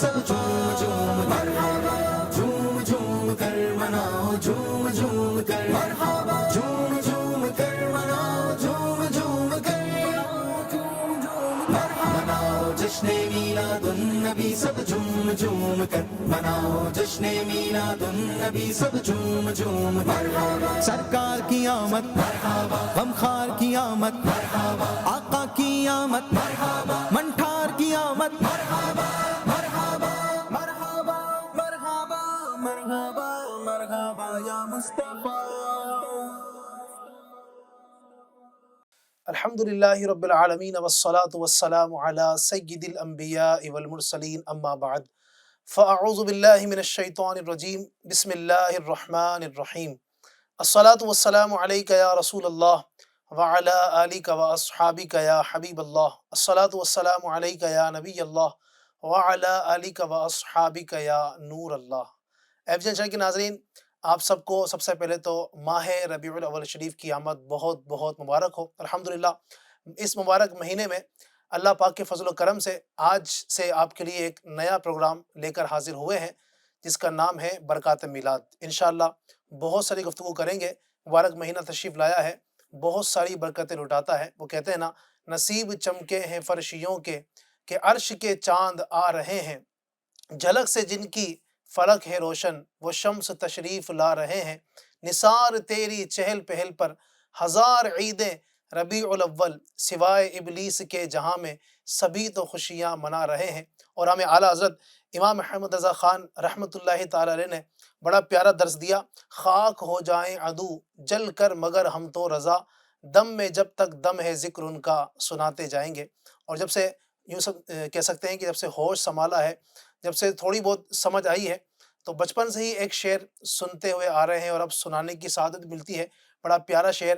سب جھوم جھوم کر جھوم جھوم کر مناؤ جھوم جھوم کر جھوم جھوم کر مناؤ جھوم جھوم کر مناؤ جشن میلاد النبی سب جھوم جھوم کر مناؤ جشن میلاد النبی سب جھوم جھوم کر سرکار کی آمد غمخوار کی آمد آقا کی آمد منٹھار کی آمد مرحبا مرحبا مرحبا مرحبا یا مصطفیٰ. الحمد للہ رب العالمین والصلاة والسلام علی سید الانبیاء والمرسلین اما بعد فاعوذ باللہ من الشیطان الرجیم بسم اللہ الرحمن الرحیم. الصلاة والسلام علیک یا رسول اللہ وعلی آلک واصحابک یا حبیب اللہ. الصلاة والسلام علیک یا نبی اللہ وعلی آلک واصحابک یا نور اللہ. ایف جن کے ناظرین، آپ سب کو سب سے پہلے تو ماہ ربیع الاول شریف کی آمد بہت بہت مبارک ہو. الحمدللہ اس مبارک مہینے میں اللہ پاک کے فضل و کرم سے آج سے آپ کے لیے ایک نیا پروگرام لے کر حاضر ہوئے ہیں جس کا نام ہے برکات میلاد. انشاءاللہ بہت ساری گفتگو کریں گے. مبارک مہینہ تشریف لایا ہے، بہت ساری برکتیں لٹاتا ہے. وہ کہتے ہیں نا، نصیب چمکے ہیں فرشیوں کے کہ عرش کے چاند آ رہے ہیں، جھلک سے جن کی فلک ہے روشن وہ شمس تشریف لا رہے ہیں. نثار تیری چہل پہل پر ہزار عیدیں ربیع الاول، سوائے ابلیس کے جہاں میں سبھی تو خوشیاں منا رہے ہیں. اور ہمیں اعلیٰ حضرت امام احمد رضا خان رحمۃ اللہ تعالی علیہ نے بڑا پیارا درس دیا. خاک ہو جائیں عدو جل کر مگر ہم تو رضا، دم میں جب تک دم ہے ذکر ان کا سناتے جائیں گے. اور جب سے یوں سب کہہ سکتے ہیں کہ جب سے ہوش سنبھالا ہے، جب سے تھوڑی بہت سمجھ آئی ہے، تو بچپن سے ہی ایک شعر سنتے ہوئے آ رہے ہیں اور اب سنانے کی سعادت ملتی ہے. بڑا پیارا شعر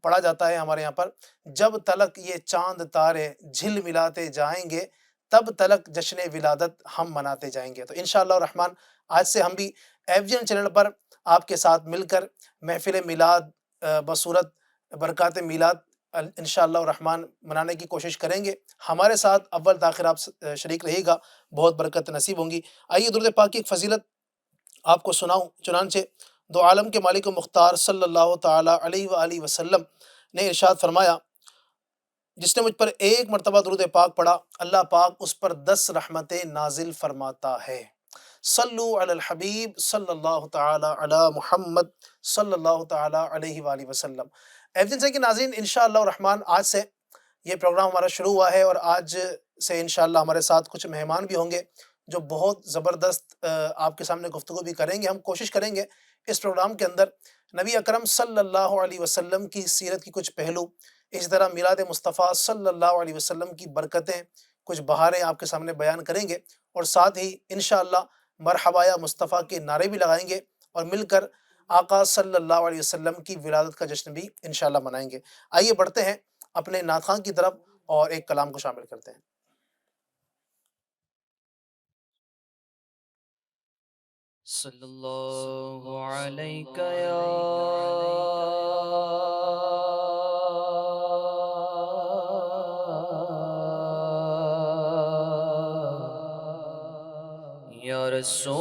پڑھا جاتا ہے ہمارے یہاں پر: جب تلک یہ چاند تارے جھل ملاتے جائیں گے تب تلک جشن ولادت ہم مناتے جائیں گے. تو انشاءاللہ الرحمن آج سے ہم بھی ایف جی این چینل پر آپ کے ساتھ مل کر محفل میلاد بصورت برکات میلاد انشاءاللہ الرحمن منانے کی کوشش کریں گے. ہمارے ساتھ اول تاخیر آپ شریک رہے گا، بہت برکت نصیب ہوں گی. آئیے درود پاک کی ایک فضیلت آپ کو سناؤں. چنانچہ دو عالم کے مالک و مختار صلی اللہ تعالی علیہ وآلہ وسلم نے ارشاد فرمایا: جس نے مجھ پر ایک مرتبہ درود پاک پڑھا اللہ پاک اس پر 10 رحمتیں نازل فرماتا ہے. صلو علی الحبیب صلی اللہ تعالی علی محمد صلی اللہ تعالی علیہ وآلہ وسلم. ایف جن سے کہ ناظرین، انشاءاللہ الرحمن آج سے یہ پروگرام ہمارا شروع ہوا ہے اور آج سے انشاءاللہ ہمارے ساتھ کچھ مہمان بھی ہوں گے جو بہت زبردست آپ کے سامنے گفتگو بھی کریں گے. ہم کوشش کریں گے اس پروگرام کے اندر نبی اکرم صلی اللہ علیہ وسلم کی سیرت کی کچھ پہلو، اسی طرح میلاد مصطفیٰ صلی اللہ علیہ وسلم کی برکتیں، کچھ بہاریں آپ کے سامنے بیان کریں گے اور ساتھ ہی انشاءاللہ مرحبا یا مصطفیٰ کے نعرے بھی لگائیں گے اور مل کر آقا صلی اللہ علیہ وسلم کی ولادت کا جشن بھی انشاءاللہ منائیں گے. آئیے بڑھتے ہیں اپنے نعت خواں کی طرف اور ایک کلام کو شامل کرتے ہیں. صلی اللہ علیہ یا رسول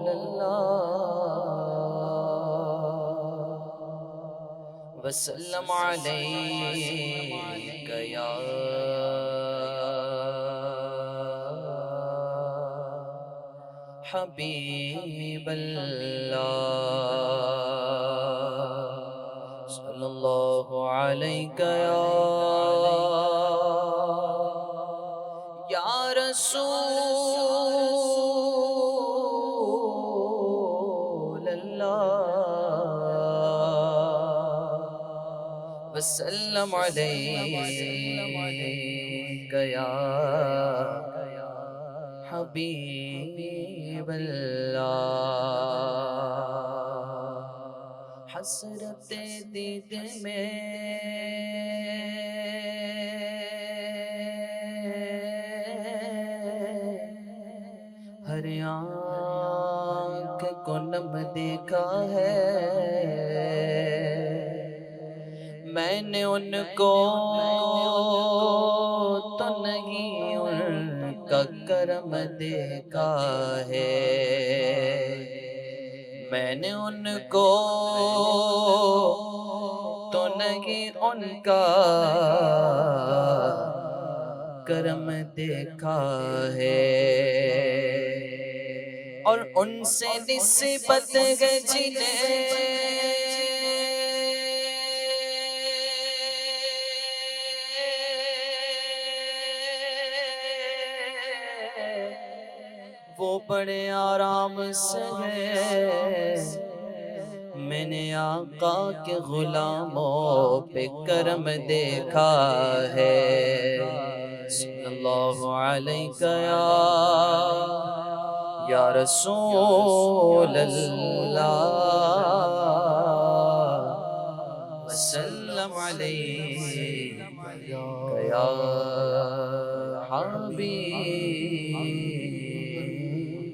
اللہ وسلم علیک یا حبیب اللہ صلی اللہ علیہ یا رسول اللہ وسلم علیک یا حبیب اللہ. حسرت دید میں ہر آنکھ کو نم دیکھا ہے، میں نے ان کو تو نہیں ان کا کرم دیکھا ہے، میں نے ان کو تو نہیں ان کا کرم دیکھا ہے، اور ان سے نسبت ہے جنہیں وہ بڑے آرام سے ہے، میں نے آقا کے غلاموں پہ کرم دیکھا ہے، صلی اللہ علیہ یا رسول اللہ وسلم علیہ یا حبیب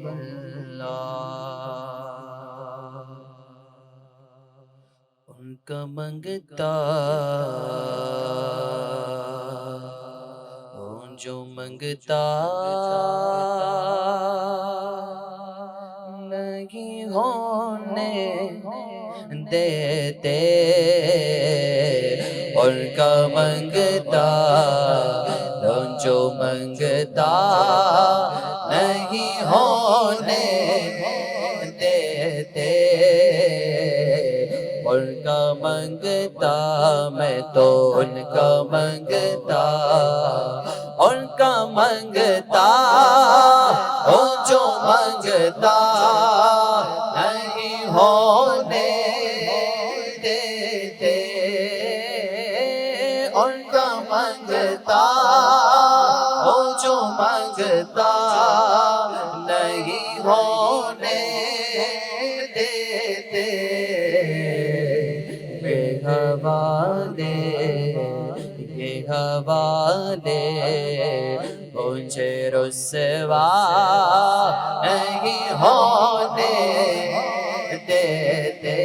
اللہ۔ ان کا منگتا جو منگتا نہیں ہونے دیتے، ان کا منگتا جو منگتا نہیں ہونے دیتے، ان کا منگتا میں تو ان کا منگتا، ان کا منگتا جو منگتا نہیں ہونے دیتے، ان کا منگتا جو منگتا نہیں ہونے دیتے، بے حوالے یہ حوالے مجھے رسوا نہیں ہونے دیتے،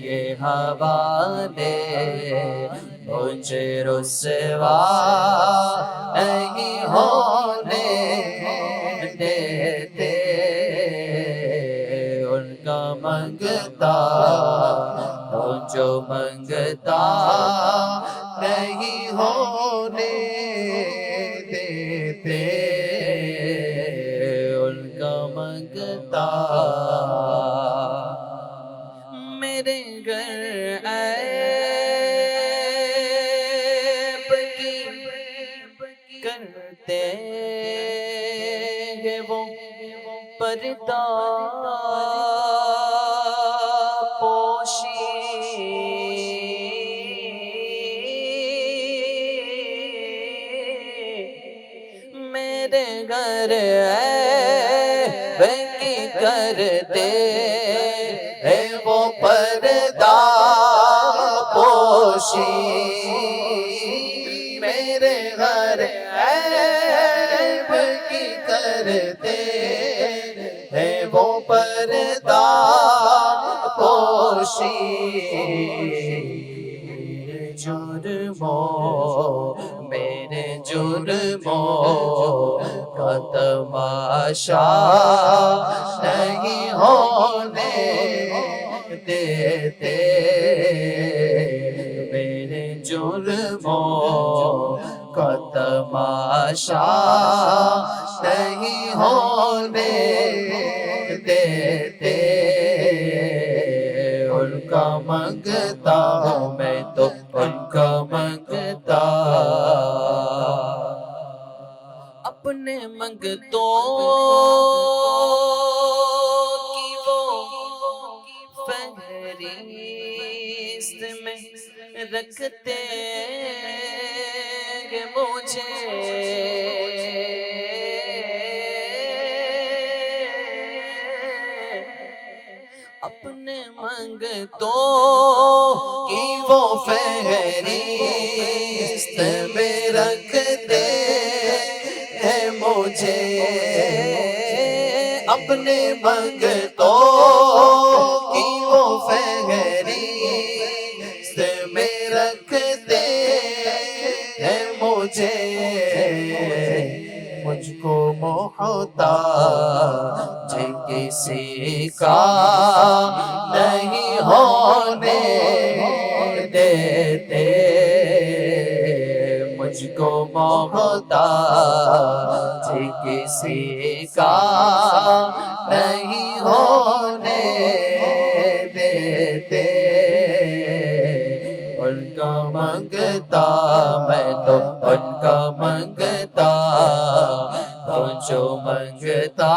یہ حوالے مجھے رسوا نہیں ہونے دیتے، ان کا منگتا جو منگتا نہیں ہونے دیتے، ان کا منگتا میرے گھر عیب کی کرتے ہیں وہ پردہ پوشی، میرے گھر عیب کی کرتے ہیں وہ پردہ پوشی، میرے گھر عیب کی کرتے ہیں وہ پردہ پوشی، میرے جرموں کا تماشا نہیں ہونے دیتے، میرے جرموں کا تماشا نہیں ہونے دیتے، ان کا منگتا ہوں میں تو ان کا منگتا، اپنے منگتوں کی وہ فہرست میں رکھتے ہیں مجھے، اپنے منگتوں کی وہ فہرست میں رکھتے ہیں مجھے، اپنے منگتوں کی وہ فہرست میں رکھتے ہیں مجھے، مجھ کو محتاج کسی کا نہیں ہونے دیتے، مجھ کو محتاج کسی کا نہیں ہونے دیتے، ان کا منگتا میں تو ان کا منگتا ہوں، جو منگتا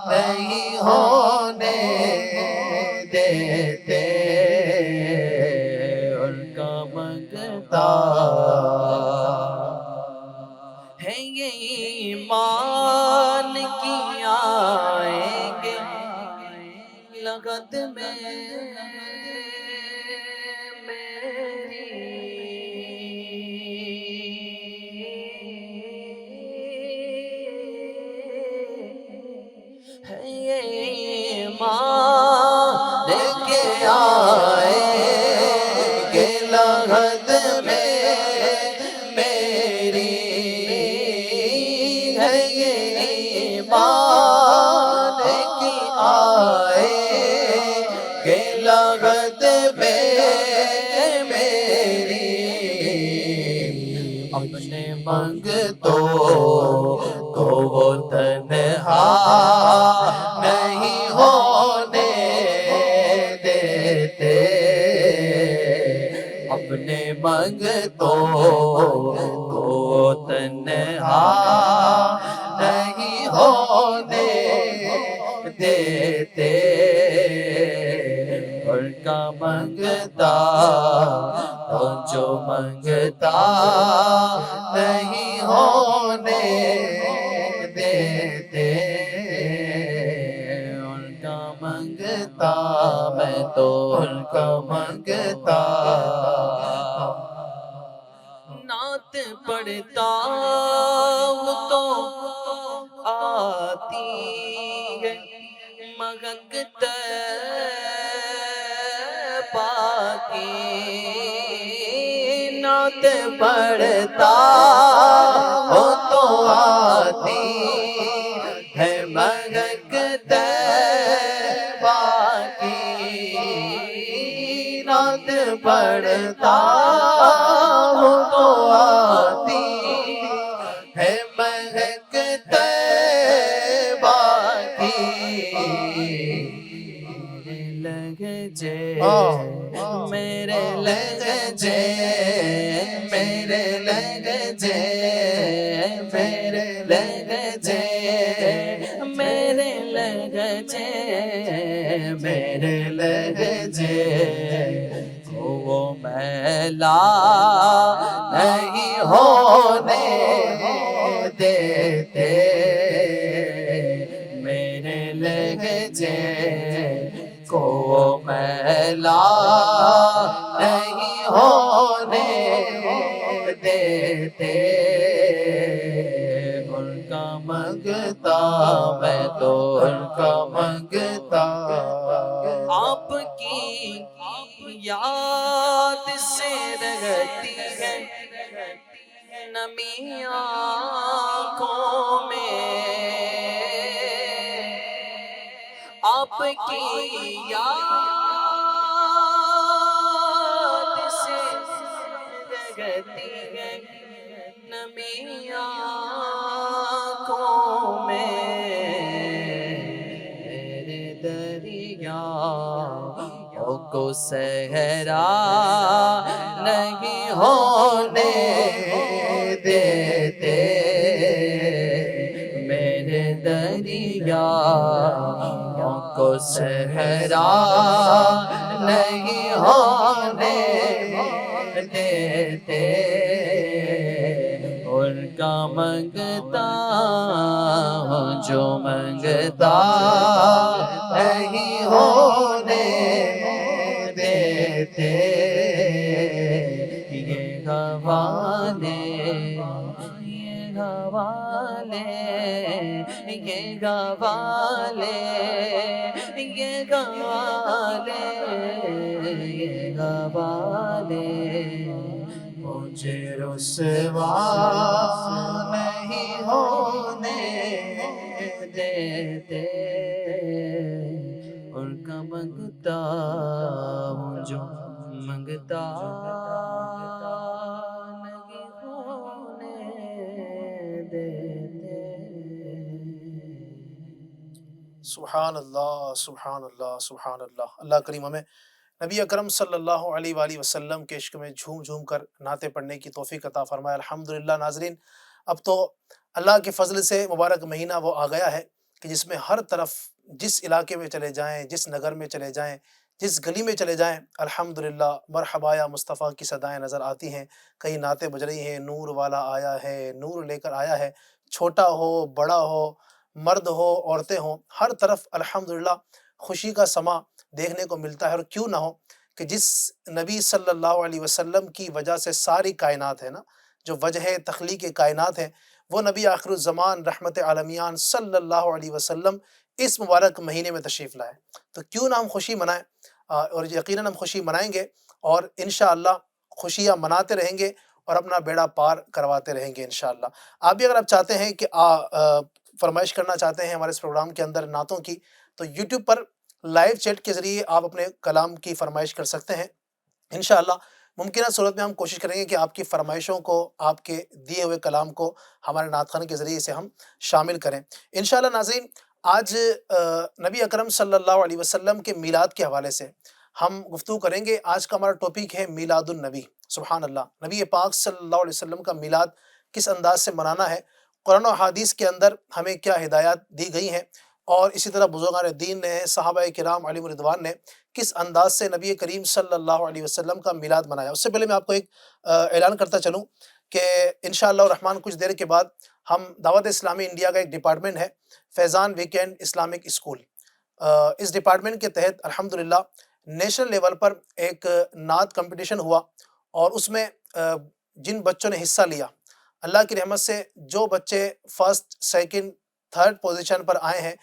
نہیں ہونے دیتے، ان کا منگتا ہے یہ ایمان کی آئیں گے لغت میں ہے یہ ایمان کے آئیں گے لغت میں میری، ہے یہ ایمان کی آئیں گے لغت میں میری، اپنے منگتوں کو وہ تنہا نہیں ہونے دیتے، اپنے منگتوں کو تنہا نہیں ہونے دیتے، ان کا منگتا جو منگتا نہیں ہونے دیتے، ان کا منگتا میں تو ان کا منگتا، نعت پڑھتا ہوں تو آتی ہے مہک طیبہ کی، نعت پڑھتا ہوں تو آتی ہے مہک طیبہ کی، نعت پڑھتا ہوں تو آتی ہے مہک طیبہ کی، میرے لہجے میرے لہجے میرے لہجے میرے لہجے میرے لہجے وہ میلا نہیں ہونے دیتے، میرے لہجے کو میلا نہیں ہونے دیتے، ان کا منگتا میں تو ان کا منگتا، آپ کی یاد سے رہتی ہے نمی آنکھوں میں، آپ کی یاد سے رہتی ہے نمی آنکھوں میں، میرے دریاؤں کو صحرا نہیں ہونے دیتے، میرے دریاؤں کو صحرا نہیں ہونے دیتے، ان کا منگتا ہوں جو منگتا نہیں ہونے دیتے، یہ حوالے یہ حوالے یہ حوالے یہ حوالے مجھے رسوا نہیں ہونے دیتے، ان کا منگتا ہوں جو منگتا نہیں ہونے دیتے۔ سبحان اللہ، سبحان اللہ، سبحان اللہ۔ اللہ کریم ہمیں نبی اکرم صلی اللہ علیہ وآلہ وسلم کے عشق میں جھوم جھوم کر نعتیں پڑھنے کی توفیق عطا فرمائے۔ الحمدللہ ناظرین، اب تو اللہ کے فضل سے مبارک مہینہ وہ آ گیا ہے کہ جس میں ہر طرف جس علاقے میں چلے جائیں، جس نگر میں چلے جائیں، جس گلی میں چلے جائیں، الحمدللہ مرحبا یا مصطفیٰ کی صدائیں نظر آتی ہیں، کہیں نعتیں بج رہی ہیں، نور والا آیا ہے، نور لے کر آیا ہے، چھوٹا ہو بڑا ہو، مرد ہو عورتیں ہوں، ہر طرف الحمدللہ خوشی کا سما دیکھنے کو ملتا ہے۔ اور کیوں نہ ہو کہ جس نبی صلی اللہ علیہ وسلم کی وجہ سے ساری کائنات ہے نا، جو وجہ تخلیق کائنات ہے، وہ نبی آخر الزمان رحمت عالمیان صلی اللہ علیہ وسلم اس مبارک مہینے میں تشریف لائے، تو کیوں نہ ہم خوشی منائیں، اور یقیناً ہم خوشی منائیں گے، اور انشاءاللہ خوشیاں مناتے رہیں گے اور اپنا بیڑا پار کرواتے رہیں گے انشاءاللہ۔ آپ بھی اگر آپ چاہتے ہیں کہ فرمائش کرنا چاہتے ہیں ہمارے اس پروگرام کے اندر نعتوں کی، تو یوٹیوب پر لائیو چیٹ کے ذریعے آپ اپنے کلام کی فرمائش کر سکتے ہیں انشاءاللہ۔ ممکنہ صورت میں ہم کوشش کریں گے کہ آپ کی فرمائشوں کو، آپ کے دیے ہوئے کلام کو ہمارے نعت خوانی کے ذریعے سے ہم شامل کریں انشاءاللہ۔ ناظرین، آج نبی اکرم صلی اللہ علیہ وسلم کے میلاد کے حوالے سے ہم گفتگو کریں گے۔ آج کا ہمارا ٹاپک ہے میلاد النبی۔ سبحان اللہ، نبی پاک صلی اللہ علیہ وسلم کا میلاد کس انداز سے منانا ہے، قرآن و حدیث کے اندر ہمیں کیا ہدایات دی گئی ہیں، اور اسی طرح بزرگان دین نے، صحابہ کرام علیہم رضوان نے کس انداز سے نبی کریم صلی اللہ علیہ وسلم کا میلاد منایا۔ اس سے پہلے میں آپ کو ایک اعلان کرتا چلوں کہ انشاءاللہ الرحمن کچھ دیر کے بعد ہم دعوت اسلامی انڈیا کا ایک ڈپارٹمنٹ ہے، فیضان ویکینڈ اسلامک اسکول، اس ڈپارٹمنٹ کے تحت الحمدللہ نیشنل لیول پر ایک نعت کمپٹیشن ہوا، اور اس میں جن بچوں نے حصہ لیا، اللہ کی رحمت سے جو بچے فرسٹ سیکنڈ تھرڈ پوزیشن پر آئے ہیں،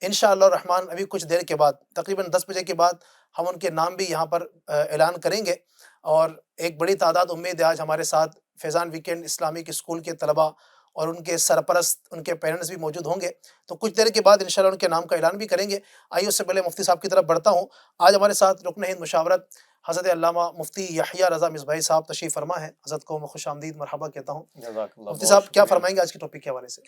انشاءاللہ الرحمن ابھی کچھ دیر کے بعد تقریباً 10 بجے کے بعد ہم ان کے نام بھی یہاں پر اعلان کریں گے، اور ایک بڑی تعداد امید ہے آج ہمارے ساتھ فیضان ویکینڈ اسلامک اسکول کے طلباء اور ان کے سرپرست، ان کے پیرنٹس بھی موجود ہوں گے، تو کچھ دیر کے بعد انشاءاللہ ان کے نام کا اعلان بھی کریں گے۔ آئیے اس سے پہلے مفتی صاحب کی طرف بڑھتا ہوں۔ آج ہمارے ساتھ رکن ہند مشاورت حضرت علامہ مفتی یحییٰ رضا مصباحی صاحب تشریف فرما ہے، حضرت کو میں خوش آمدید مرحبا کہتا ہوں۔ مفتی صاحب کیا فرمائیں گے آج کے ٹاپک کے حوالے سے؟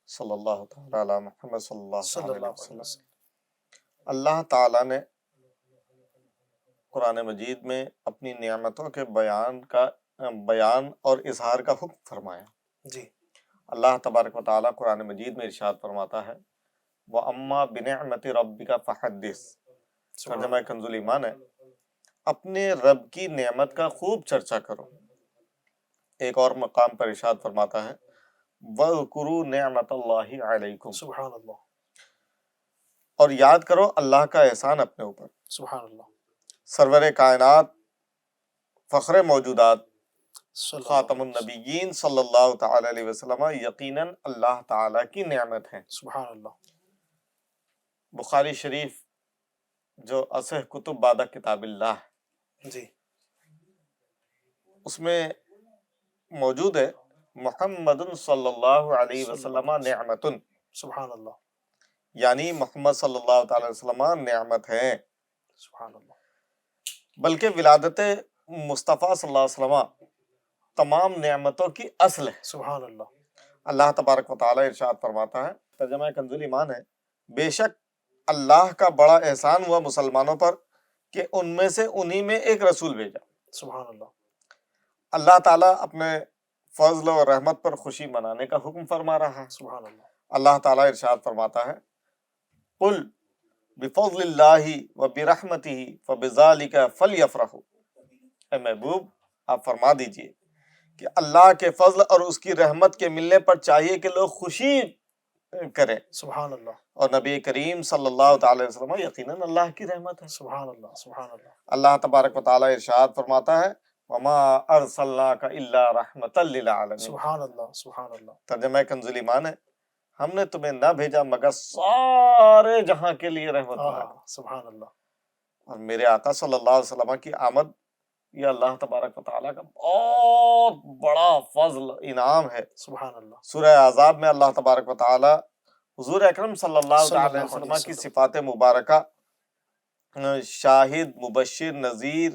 صلی اللہ تعالیٰ علی محمد صلی اللہ صلی علیہ اللہ علیہ وسلم۔ وسلم۔ اللہ تعالیٰ نے قرآن مجید میں اپنی نعمتوں کے بیان اور اظہار کا حکم فرمایا۔ جی، اللہ تبارک و تعالیٰ قرآن مجید میں ارشاد فرماتا ہے وَأَمَّا بِنِعْمَةِ رَبِّكَ فَحَدِّثْ، ترجمہ کنز ایمان ہے، اپنے رب کی نعمت کا خوب چرچا کرو۔ ایک اور مقام پر ارشاد فرماتا ہے وَاذْكُرُوا نِعْمَةَ اللَّهِ عَلَيْكُمْ، سبحان اللہ، اور یاد کرو اللہ کا احسان اپنے اوپر۔ سبحان اللہ، سرور کائنات، فخر موجودات، صلی اللہ خاتم علیہ وسلم، النبیین صلی اللہ تعالی علیہ وسلم یقیناً اللہ تعالیٰ کی نعمت ہے۔ سبحان اللہ، بخاری شریف جو اصح کتب بعد کتاب اللہ ہے، جی، اس میں موجود ہے محمد صلی اللہ علیہ صلی اللہ وسلم علیہ وسلم، نعمت، سبحان اللہ، یعنی محمد صلی اللہ تعالی وسلم نعمت ہے، سبحان اللہ، بلکہ ولادت مصطفیٰ صلی اللہ علیہ وسلم تمام نعمتوں کی اصل ہے۔ سبحان اللہ، اللہ تبارک و تعالی ارشاد فرماتا ہے، ترجمہ کنز ایمان ہے، بے شک اللہ کا بڑا احسان ہوا مسلمانوں پر کہ ان میں سے انہی میں ایک رسول بھیجا۔ سبحان اللہ، اللہ تعالیٰ اپنے فضل و رحمت پر خوشی منانے کا حکم فرما رہا ہے۔ سبحان اللہ، اللہ تعالیٰ ارشاد فرماتا ہے قل بفضل اللہ وبرحمتہ فبذالک فلیفرحوا، اے محبوب آپ فرما دیجئے کہ اللہ کے فضل اور اس کی رحمت کے ملنے پر چاہیے کہ لوگ خوشی کریں، سبحان اللہ، اور نبی کریم صلی اللہ تعالی وسلم یقیناً اللہ کی رحمت ہے۔ سبحان اللہ، سبحان اللہ، اللہ تبارک و تعالی ارشاد فرماتا ہے وما ارسلناک الا رحمتا للعالمین، سبحان اللہ، سبحان اللہ، ترجمہ کنز ایمان ہے، ہم نے تمہیں نہ بھیجا مگر سارے جہاں کے لیے رحمت بنا دی۔ سبحان اللہ، اور میرے آقا صلی اللہ علیہ وسلم کی آمد یہ اللہ تبارک و تعالیٰ کا بہت بڑا فضل انعام ہے۔ سبحان اللہ، سورہ احزاب میں اللہ تبارک و تعالیٰ حضور اکرم صلی اللہ صلی تعالی اللہ علیہ علیہ وسلم کی وسلم، صفات مبارکہ شاہد، مبشر، نذیر،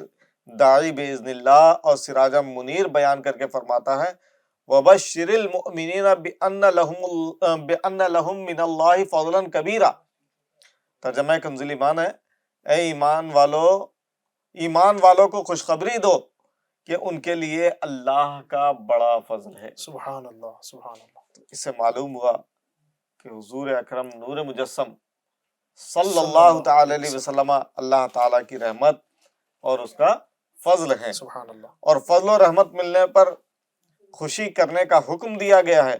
داعی باذن اللہ اور سراجا منیر بیان کر کے فرماتا ہے وَبَشِّرِ الْمُؤْمِنِينَ بِأَنَّ لَهُم مِّنَ اللَّهِ فَضْلًا كَبِيرًا۔ ترجمہ کنز ایمان ہے، اے ایمان والوں کو خوشخبری دو کہ ان کے لیے اللہ کا بڑا فضل ہے۔ سبحان اللہ، سبحان اللہ، اس سے معلوم ہوا کہ حضور اکرم نور مجسم صلی اللہ تعالی علیہ وسلم اللہ تعالیٰ کی رحمت اور اس کا فضل ہے، سبحان اللہ، اور فضل و رحمت ملنے پر خوشی کرنے کا حکم دیا گیا ہے۔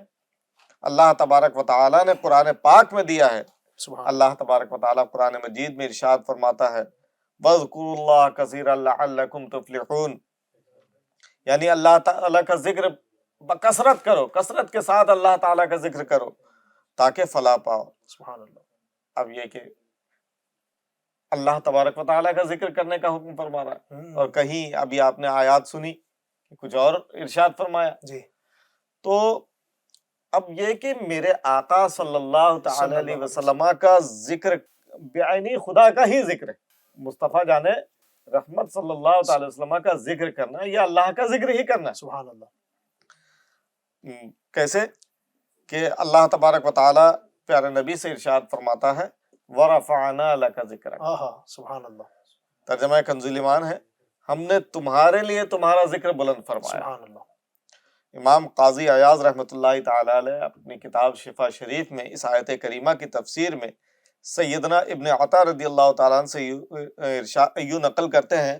اللہ تبارک و تعالیٰ نے قرآن پاک میں دیا ہے۔ سبحان اللہ تبارک و تعالیٰ قرآن مجید میں ارشاد فرماتا ہے وَاذْكُرُوا اللَّهَ كَثِيرًا لَعَلَّكُمْ تُفْلِحُونَ، یعنی اللہ تعالیٰ کا ذکر بکثرت کرو، کثرت کے ساتھ اللہ تعالیٰ کا ذکر کرو تاکہ فلاح پاؤ۔ سبحان اللہ، اب یہ کہ اللہ تبارک و تعالیٰ کا ذکر کرنے کا حکم فرما رہا ہے، اور کہیں ابھی آپ نے آیات سنی کہ کچھ اور ارشاد فرمایا۔ جی، تو اب یہ کہ میرے آقا صلی اللہ تعالی علیہ وسلم کا ذکر بعینی خدا کا ہی ذکر ہے۔ مصطفیٰ جانے رحمت صلی اللہ تعالی وسلم کا ذکر کرنا یا اللہ کا ذکر ہی کرنا ہے۔ سبحان اللہ، کیسے کہ اللہ تبارک و تعالی پیارے نبی سے ارشاد فرماتا ہے وَرَفَعْنَا لَكَ ذِكْرَكَ، سبحان اللہ، ترجمہ کنز ایمان ہے، ہم نے تمہارے لیے تمہارا ذکر بلند فرمایا۔ سبحان اللہ، امام قاضی عیاض رحمۃ اللہ تعالی علیہ اپنی کتاب شفا شریف میں اس آیت کریمہ کی تفسیر میں سیدنا ابن عطا رضی اللہ تعالیٰ عنہ سے یوں نقل کرتے ہیں،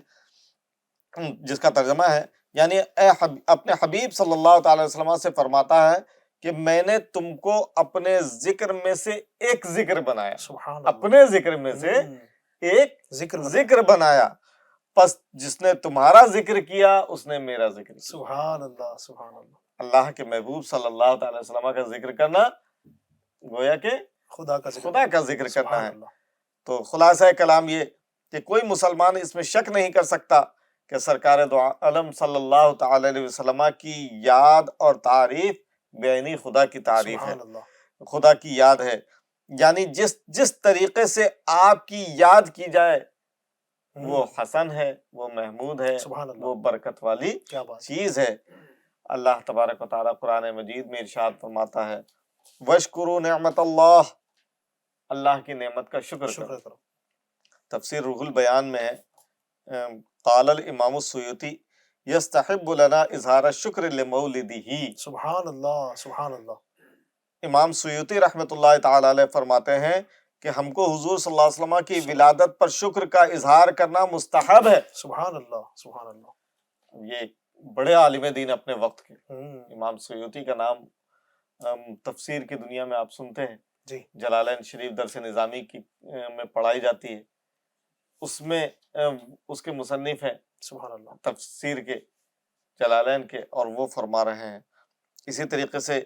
جس کا ترجمہ ہے یعنی اپنے حبیب صلی اللہ تعالی وسلم سے فرماتا ہے کہ میں نے تم کو اپنے ذکر میں سے ایک ذکر بنایا، سبحان اللہ، اپنے ذکر میں سے ایک ذکر بنایا، پس جس نے تمہارا ذکر کیا اس نے میرا ذکر کیا۔ سبحان اللہ، سبحان اللہ، اللہ کے محبوب صلی اللہ تعالی وسلم کا ذکر کرنا گویا کہ خدا کا ذکر کرنا سبحان ہے۔ اللہ، تو خلاصہ کلام یہ کہ کوئی مسلمان اس میں شک نہیں کر سکتا کہ سرکار دو عالم صلی اللہ تعالی علیہ وسلم کی یاد اور تعریف بعینی خدا کی تعریف ہے، سبحان اللہ، خدا کی یاد ہے، یعنی جس طریقے سے آپ کی یاد کی جائے وہ حسن ہے، وہ محمود ہے، سبحان اللہ، وہ برکت والی کیا بات، چیز ہے۔ اللہ تبارک و تعالیٰ قرآن مجید میں ارشاد فرماتا ہے وَاشْكُرُوا نِعْمَةَ اللَّهِ، اللہ کی نعمت کا شکر کرو۔ شکر کرو، تفسیر روح البیان میں ہے قال الامام السیوطی یستحب لنا اظہار الشکر لمولدہ، سبحان اللہ، سبحان اللہ، امام سیوطی رحمۃ اللہ تعالی علیہ فرماتے ہیں کہ ہم کو حضور صلی اللہ علیہ وسلم کی ولادت پر شکر کا اظہار کرنا مستحب ہے۔ سبحان اللہ، سبحان اللہ، یہ بڑے عالم دین اپنے وقت کے ہوں، امام سیوطی کا نام تفسیر کی دنیا میں آپ سنتے ہیں، جی، جلالین شریف درس نظامی کی میں پڑھائی جاتی ہے، اس میں اس کے مصنف ہیں سبحان اللہ، تفسیر کے جلالین کے، اور وہ فرما رہے ہیں۔ اسی طریقے سے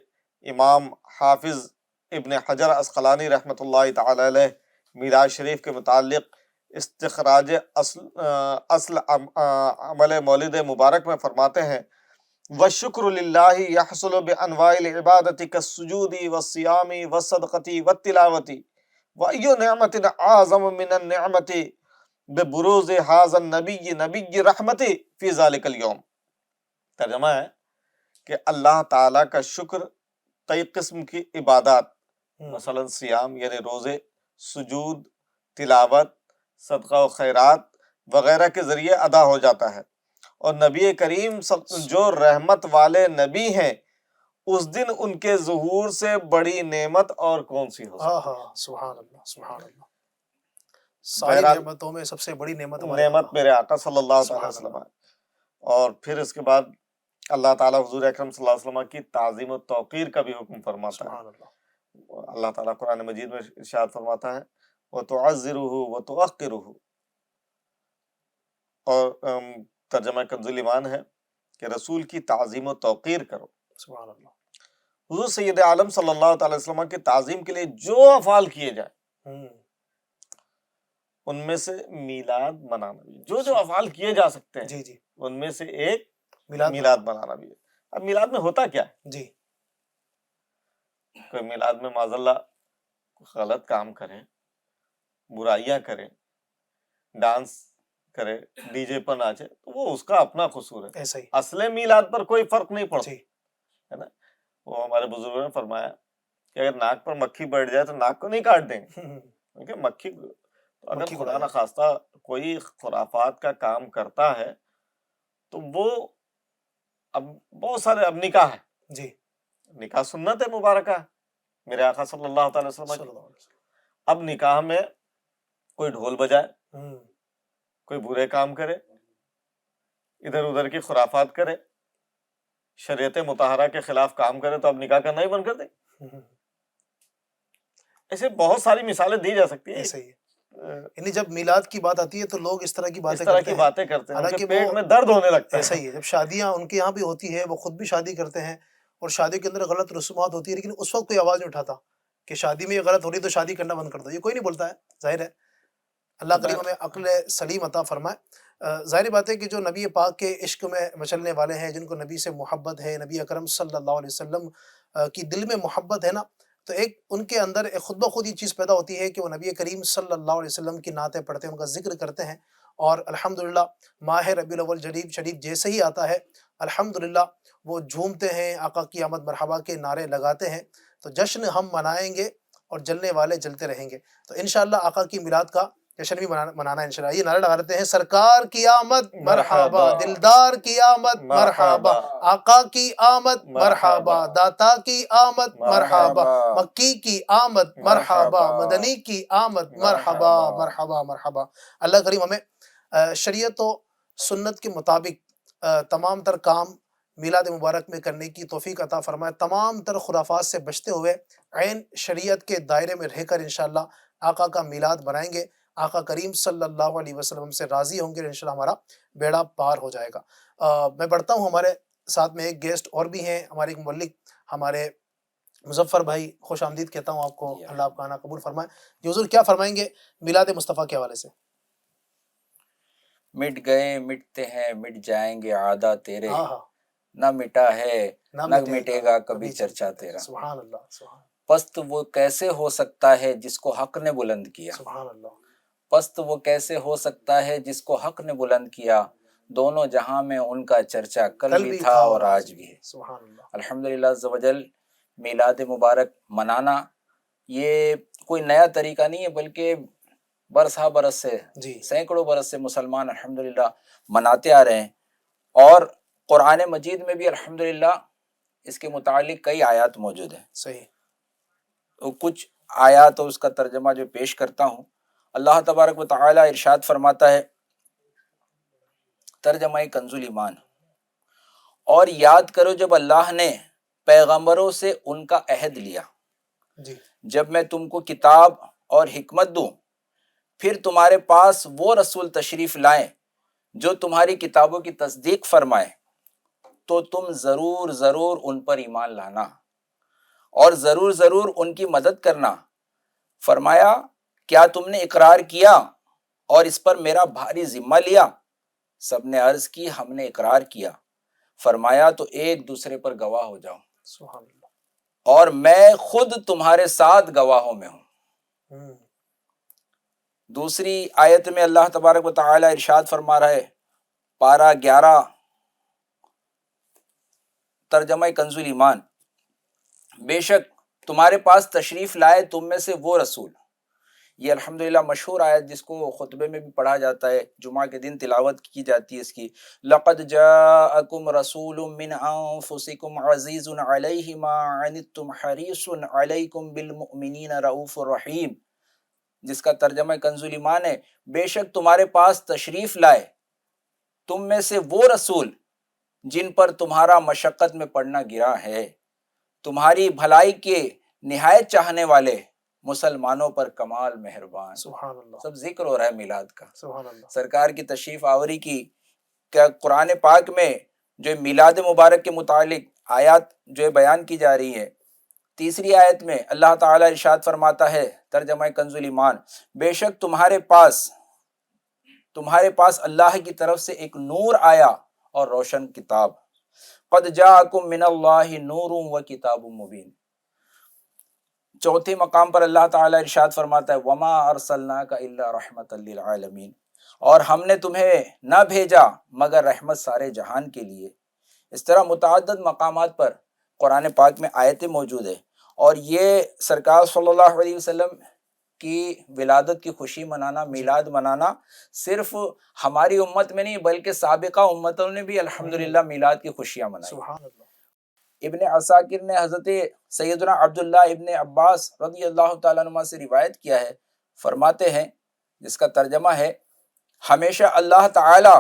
امام حافظ ابن حجر عسقلانی رحمۃ اللہ تعالی علیہ میراج شریف کے متعلق استخراج اصل عمل مولد مبارک میں فرماتے ہیں وَالشُّكْرُ لِلَّهِ يَحْصُلُ بِأَنْوَاعِ الْعِبَادَةِ كَالسُّجُودِ وَالصِّيَامِ وَالصَّدْقَةِ وَالتِّلَاوَةِ وَأَيُّ نِعْمَةٍ أَعْظَمُ مِنَ النِّعْمَةِ بِبُرُوزِ هَذَا النَّبِيِّ نَبِيِّ رَحْمَةِ فِي ذَلِكَ الْيَوْمِ۔ ترجمہ ہے کہ اللہ تعالیٰ کا شکر کئی قسم کی عبادات مثلا سیام یعنی روزے، سجود، تلاوت، صدقہ و خیرات وغیرہ کے ذریعے ادا ہو جاتا ہے، اور نبی کریم جو رحمت والے نبی ہیں اس دن ان کے ظہور سے بڑی نعمت اور کون سی ہو سکتی ہے؟ سبحان اللہ، سبحان اللہ، ساری بہرحال نعمتوں میں سب سے بڑی نعمت نعمت میرے آقا صلی اللہ تعالی سبحان وسلم اللہ، ہے۔ اور پھر اس کے بعد اللہ تعالیٰ حضور اکرم صلی اللہ علیہ وسلم کی تعظیم و توقیر کا بھی حکم فرماتا ہے۔ سبحان اللہ، اللہ تعالیٰ قرآن مجید میں ارشاد فرماتا ہے وَتُعَزِّرُهُ وَتُوَقِّرُهُ، اور ترجمہ کنز ایمان ہے کہ رسول کی تعظیم و توقیر کرو۔ سبحان اللہ، حضور سید عالم صلی اللہ تعالی وسلم کی تعظیم کے لیے جو افعال کیے جائیں ان میں سے میلاد منانا بھی، جو افعال کیے جا سکتے ہیں جی جی ان میں سے ایک میلاد میلاد منانا بھی ہے۔ اب میلاد میں ہوتا کیا ہے؟ جی کوئی میلاد میں معاذ اللہ غلط کام کرے، برائیاں کرے، ڈانس کرے، ڈی جے پر ناچے، تو وہ اس کا اپنا قصور ہے، ایسا ہی اصل میلاد پر کوئی فرق نہیں پڑتا جی ہے نا۔ وہ ہمارے بزرگوں نے فرمایا کہ اگر ناک پر مکھی بیٹھ جائے تو ناک کو نہیں کاٹ دیں گے، کیونکہ مکھی اگر مکھی کو خدا ڈالا نخواستہ کوئی خرافات کا کام کرتا ہے تو وہ اب بہت سارے، اب نکاح ہے، جی نکاح سنت ہے مبارکہ میرے آقا صلی اللہ تعالی وسلم صلی کی۔ اللہ علیہ اب نکاح میں کوئی ڈھول بجائے، وسلم کوئی برے کام کرے، ادھر ادھر کی خرافات کرے، شریعت مطہرہ کے خلاف کام کرے، تو اب نکاح کرنا ہی بند کر دے۔ ایسے بہت ساری مثالیں دی جا سکتی ہیں۔ ایسا ہی ہے، یعنی جب میلاد کی بات آتی ہے تو لوگ اس طرح کی اس باتیں طرح کرتے کی ہیں، باتیں کرتے ہیں، ان کے حالانکہ پیٹ وہ میں درد ہونے لگتا ایسا ہے۔ ہی ہے۔ جب شادیاں ان کے یہاں بھی ہوتی ہے، وہ خود بھی شادی کرتے ہیں اور شادی کے اندر غلط رسومات ہوتی ہے، لیکن اس وقت کوئی آواز نہیں اٹھاتا کہ شادی میں یہ غلط ہو رہی تو شادی کرنا بند کر دو، یہ کوئی نہیں بولتا ہے، ظاہر ہے۔ اللہ کریم ہمیں عقل سلیم عطا فرمائے۔ ظاہر بات ہے کہ جو نبی پاک کے عشق میں مچلنے والے ہیں، جن کو نبی سے محبت ہے، نبی اکرم صلی اللہ علیہ وسلم کی دل میں محبت ہے نا، تو ایک ان کے اندر ایک خود بخود یہ چیز پیدا ہوتی ہے کہ وہ نبی کریم صلی اللہ علیہ وسلم کی نعتیں پڑھتے ہیں، ان کا ذکر کرتے ہیں، اور الحمدللہ ماہ ربیع الاول شریف جیسے ہی آتا ہے الحمدللہ وہ جھومتے ہیں، آقا کی آمد مرحبا کے نعرے لگاتے ہیں۔ تو جشن ہم منائیں گے اور جلنے والے جلتے رہیں گے۔ تو انشاءاللہ آقا کی میلاد کا جشن بھی منانا ہے انشاءاللہ۔ یہ نعرے لگا رہتے ہیں، سرکار کی آمد مرحبا، دلدار کی آمد مرحبا، آقا کی آمد مرحبا، داتا کی آمد مرحبا، مکی کی آمد مرحبا، مدنی کی آمد مرحبا مرحبا مرحبا۔ اللہ کریم ہمیں شریعت و سنت کے مطابق تمام تر کام میلاد مبارک میں کرنے کی توفیق عطا فرمائے، تمام تر خرافات سے بچتے ہوئے عین شریعت کے دائرے میں رہ کر انشاءاللہ آقا کا میلاد منائیں گے۔ آقا کریم صلی اللہ علیہ وسلم سے راضی ہوں گے، انشاءاللہ ہمارا بیڑا پار ہو جائے گا۔ میں بڑھتا ہوں، ہمارے ساتھ میں ایک گیسٹ اور بھی ہیں، ہمارے ایک مولک ہمارے مظفر بھائی، خوش آمدید کہتا ہوں آپ کو، اللہ آپ کا آنا قبول فرمائے۔ جی حضور کیا فرمائیں گے میلاد مصطفیٰ کے حوالے سے؟ مٹ گئے مٹتے ہیں مٹ جائیں گے عادہ تیرے، ہاں ہاں، نہ مٹا ہے نہ مٹے گا کبھی چرچا تیرا۔ سبحان اللہ، سبحان پست وہ کیسے ہو سکتا ہے جس کو حق نے بلند کیا، سبحان اللہ، پست وہ کیسے ہو سکتا ہے جس کو حق نے بلند کیا، دونوں جہاں میں ان کا چرچا کل بھی تھا اور آج بھی ہے۔ سبحان اللہ، الحمدللہ عز و جل، میلاد مبارک منانا یہ کوئی نیا طریقہ نہیں ہے، بلکہ برس ہا برس سے، جی سینکڑوں برس سے مسلمان الحمدللہ مناتے آ رہے ہیں، اور قرآن مجید میں بھی الحمدللہ اس کے متعلق کئی آیات موجود ہیں۔ صحیح، تو کچھ آیات اور اس کا ترجمہ جو پیش کرتا ہوں۔ اللہ تبارک و تعالی ارشاد فرماتا ہے، ترجمہ کنز ایمان، اور یاد کرو جب اللہ نے پیغمبروں سے ان کا عہد لیا، جی جب میں تم کو کتاب اور حکمت دوں، پھر تمہارے پاس وہ رسول تشریف لائیں جو تمہاری کتابوں کی تصدیق فرمائے، تو تم ضرور ضرور ان پر ایمان لانا اور ضرور ضرور ان کی مدد کرنا۔ فرمایا، کیا تم نے اقرار کیا اور اس پر میرا بھاری ذمہ لیا؟ سب نے عرض کی، ہم نے اقرار کیا۔ فرمایا، تو ایک دوسرے پر گواہ ہو جاؤ، سبحان اللہ، اور میں خود تمہارے ساتھ گواہوں میں ہوں۔ دوسری آیت میں اللہ تبارک و تعالی ارشاد فرما رہا ہے، پارہ 11، ترجمہ کنز ایمان، بے شک تمہارے پاس تشریف لائے تم میں سے وہ رسول، یہ الحمدللہ مشہور آیت جس کو خطبے میں بھی پڑھا جاتا ہے، جمعہ کے دن تلاوت کی جاتی ہے اس کی، لقد جاءکم رسول من انفسکم عزیز علیہ ما عنتم حریص علیکم بالمؤمنین رؤوف رحیم، جس کا ترجمہ کنز ایمان ہے، بے شک تمہارے پاس تشریف لائے تم میں سے وہ رسول جن پر تمہارا مشقت میں پڑنا گرا ہے، تمہاری بھلائی کے نہایت چاہنے والے، مسلمانوں پر کمال مہربان۔ سبحان اللہ، سب ذکر ہو رہا ہے میلاد کا، سبحان اللہ، سرکار کی تشریف آوری کی۔ کیا قرآن پاک میں جو میلاد مبارک کے متعلق آیات جو بیان کی جا رہی ہے، تیسری آیت میں اللہ تعالیٰ ارشاد فرماتا ہے ترجمہ کنز الایمان، بے شک تمہارے پاس اللہ کی طرف سے ایک نور آیا اور روشن کتاب، قد جاءکم من اللہ نور و کتاب مبین۔ چوتھے مقام پر اللہ تعالیٰ ارشاد فرماتا ہے وما ارسلناک الا رحمۃ للعالمین، اور ہم نے تمہیں نہ بھیجا مگر رحمت سارے جہان کے لیے۔ اس طرح متعدد مقامات پر قرآن پاک میں آیتیں موجود ہیں، اور یہ سرکار صلی اللہ علیہ وسلم کی ولادت کی خوشی منانا، میلاد منانا صرف ہماری امت میں نہیں بلکہ سابقہ امتوں نے بھی الحمدللہ میلاد کی خوشیاں منائی۔ سبحان اللہ۔ ابن عساکر نے حضرت سیدنا عبداللہ ابن عباس رضی اللہ تعالیٰ عنہ سے روایت کیا ہے، فرماتے ہیں، جس کا ترجمہ ہے، ہمیشہ اللہ تعالی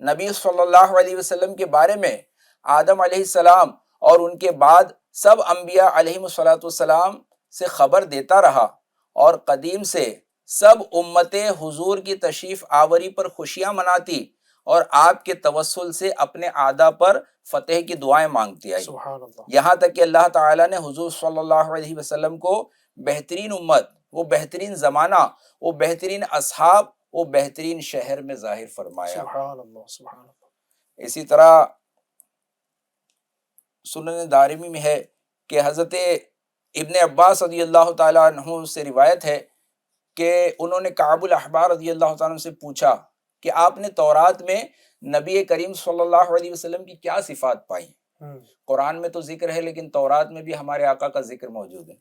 نبی صلی اللہ علیہ وسلم کے بارے میں آدم علیہ السلام اور ان کے بعد سب انبیاء علیہم السلام سے خبر دیتا رہا، اور قدیم سے سب امت حضور کی تشریف آوری پر خوشیاں مناتی اور آپ کے توسل سے اپنے اعداء پر فتح کی دعائیں مانگتی آئی، سبحان اللہ۔ یہاں تک کہ اللہ تعالیٰ نے حضور صلی اللہ علیہ وسلم کو بہترین امت، وہ بہترین زمانہ، وہ بہترین اصحاب، وہ بہترین شہر میں ظاہر فرمایا۔ سبحان اللہ، سبحان اللہ۔ اسی طرح سنن دارمی میں ہے کہ حضرت ابن عباس رضی اللہ تعالیٰ عنہ سے روایت ہے کہ انہوں نے کعب الاحبار رضی اللہ تعالیٰ عنہ سے پوچھا کہ آپ نے تورات میں نبی کریم صلی اللہ علیہ وسلم کی کیا صفات پائی؟ قرآن میں تو ذکر ہے لیکن تورات میں بھی ہمارے آقا کا ذکر موجود ہے۔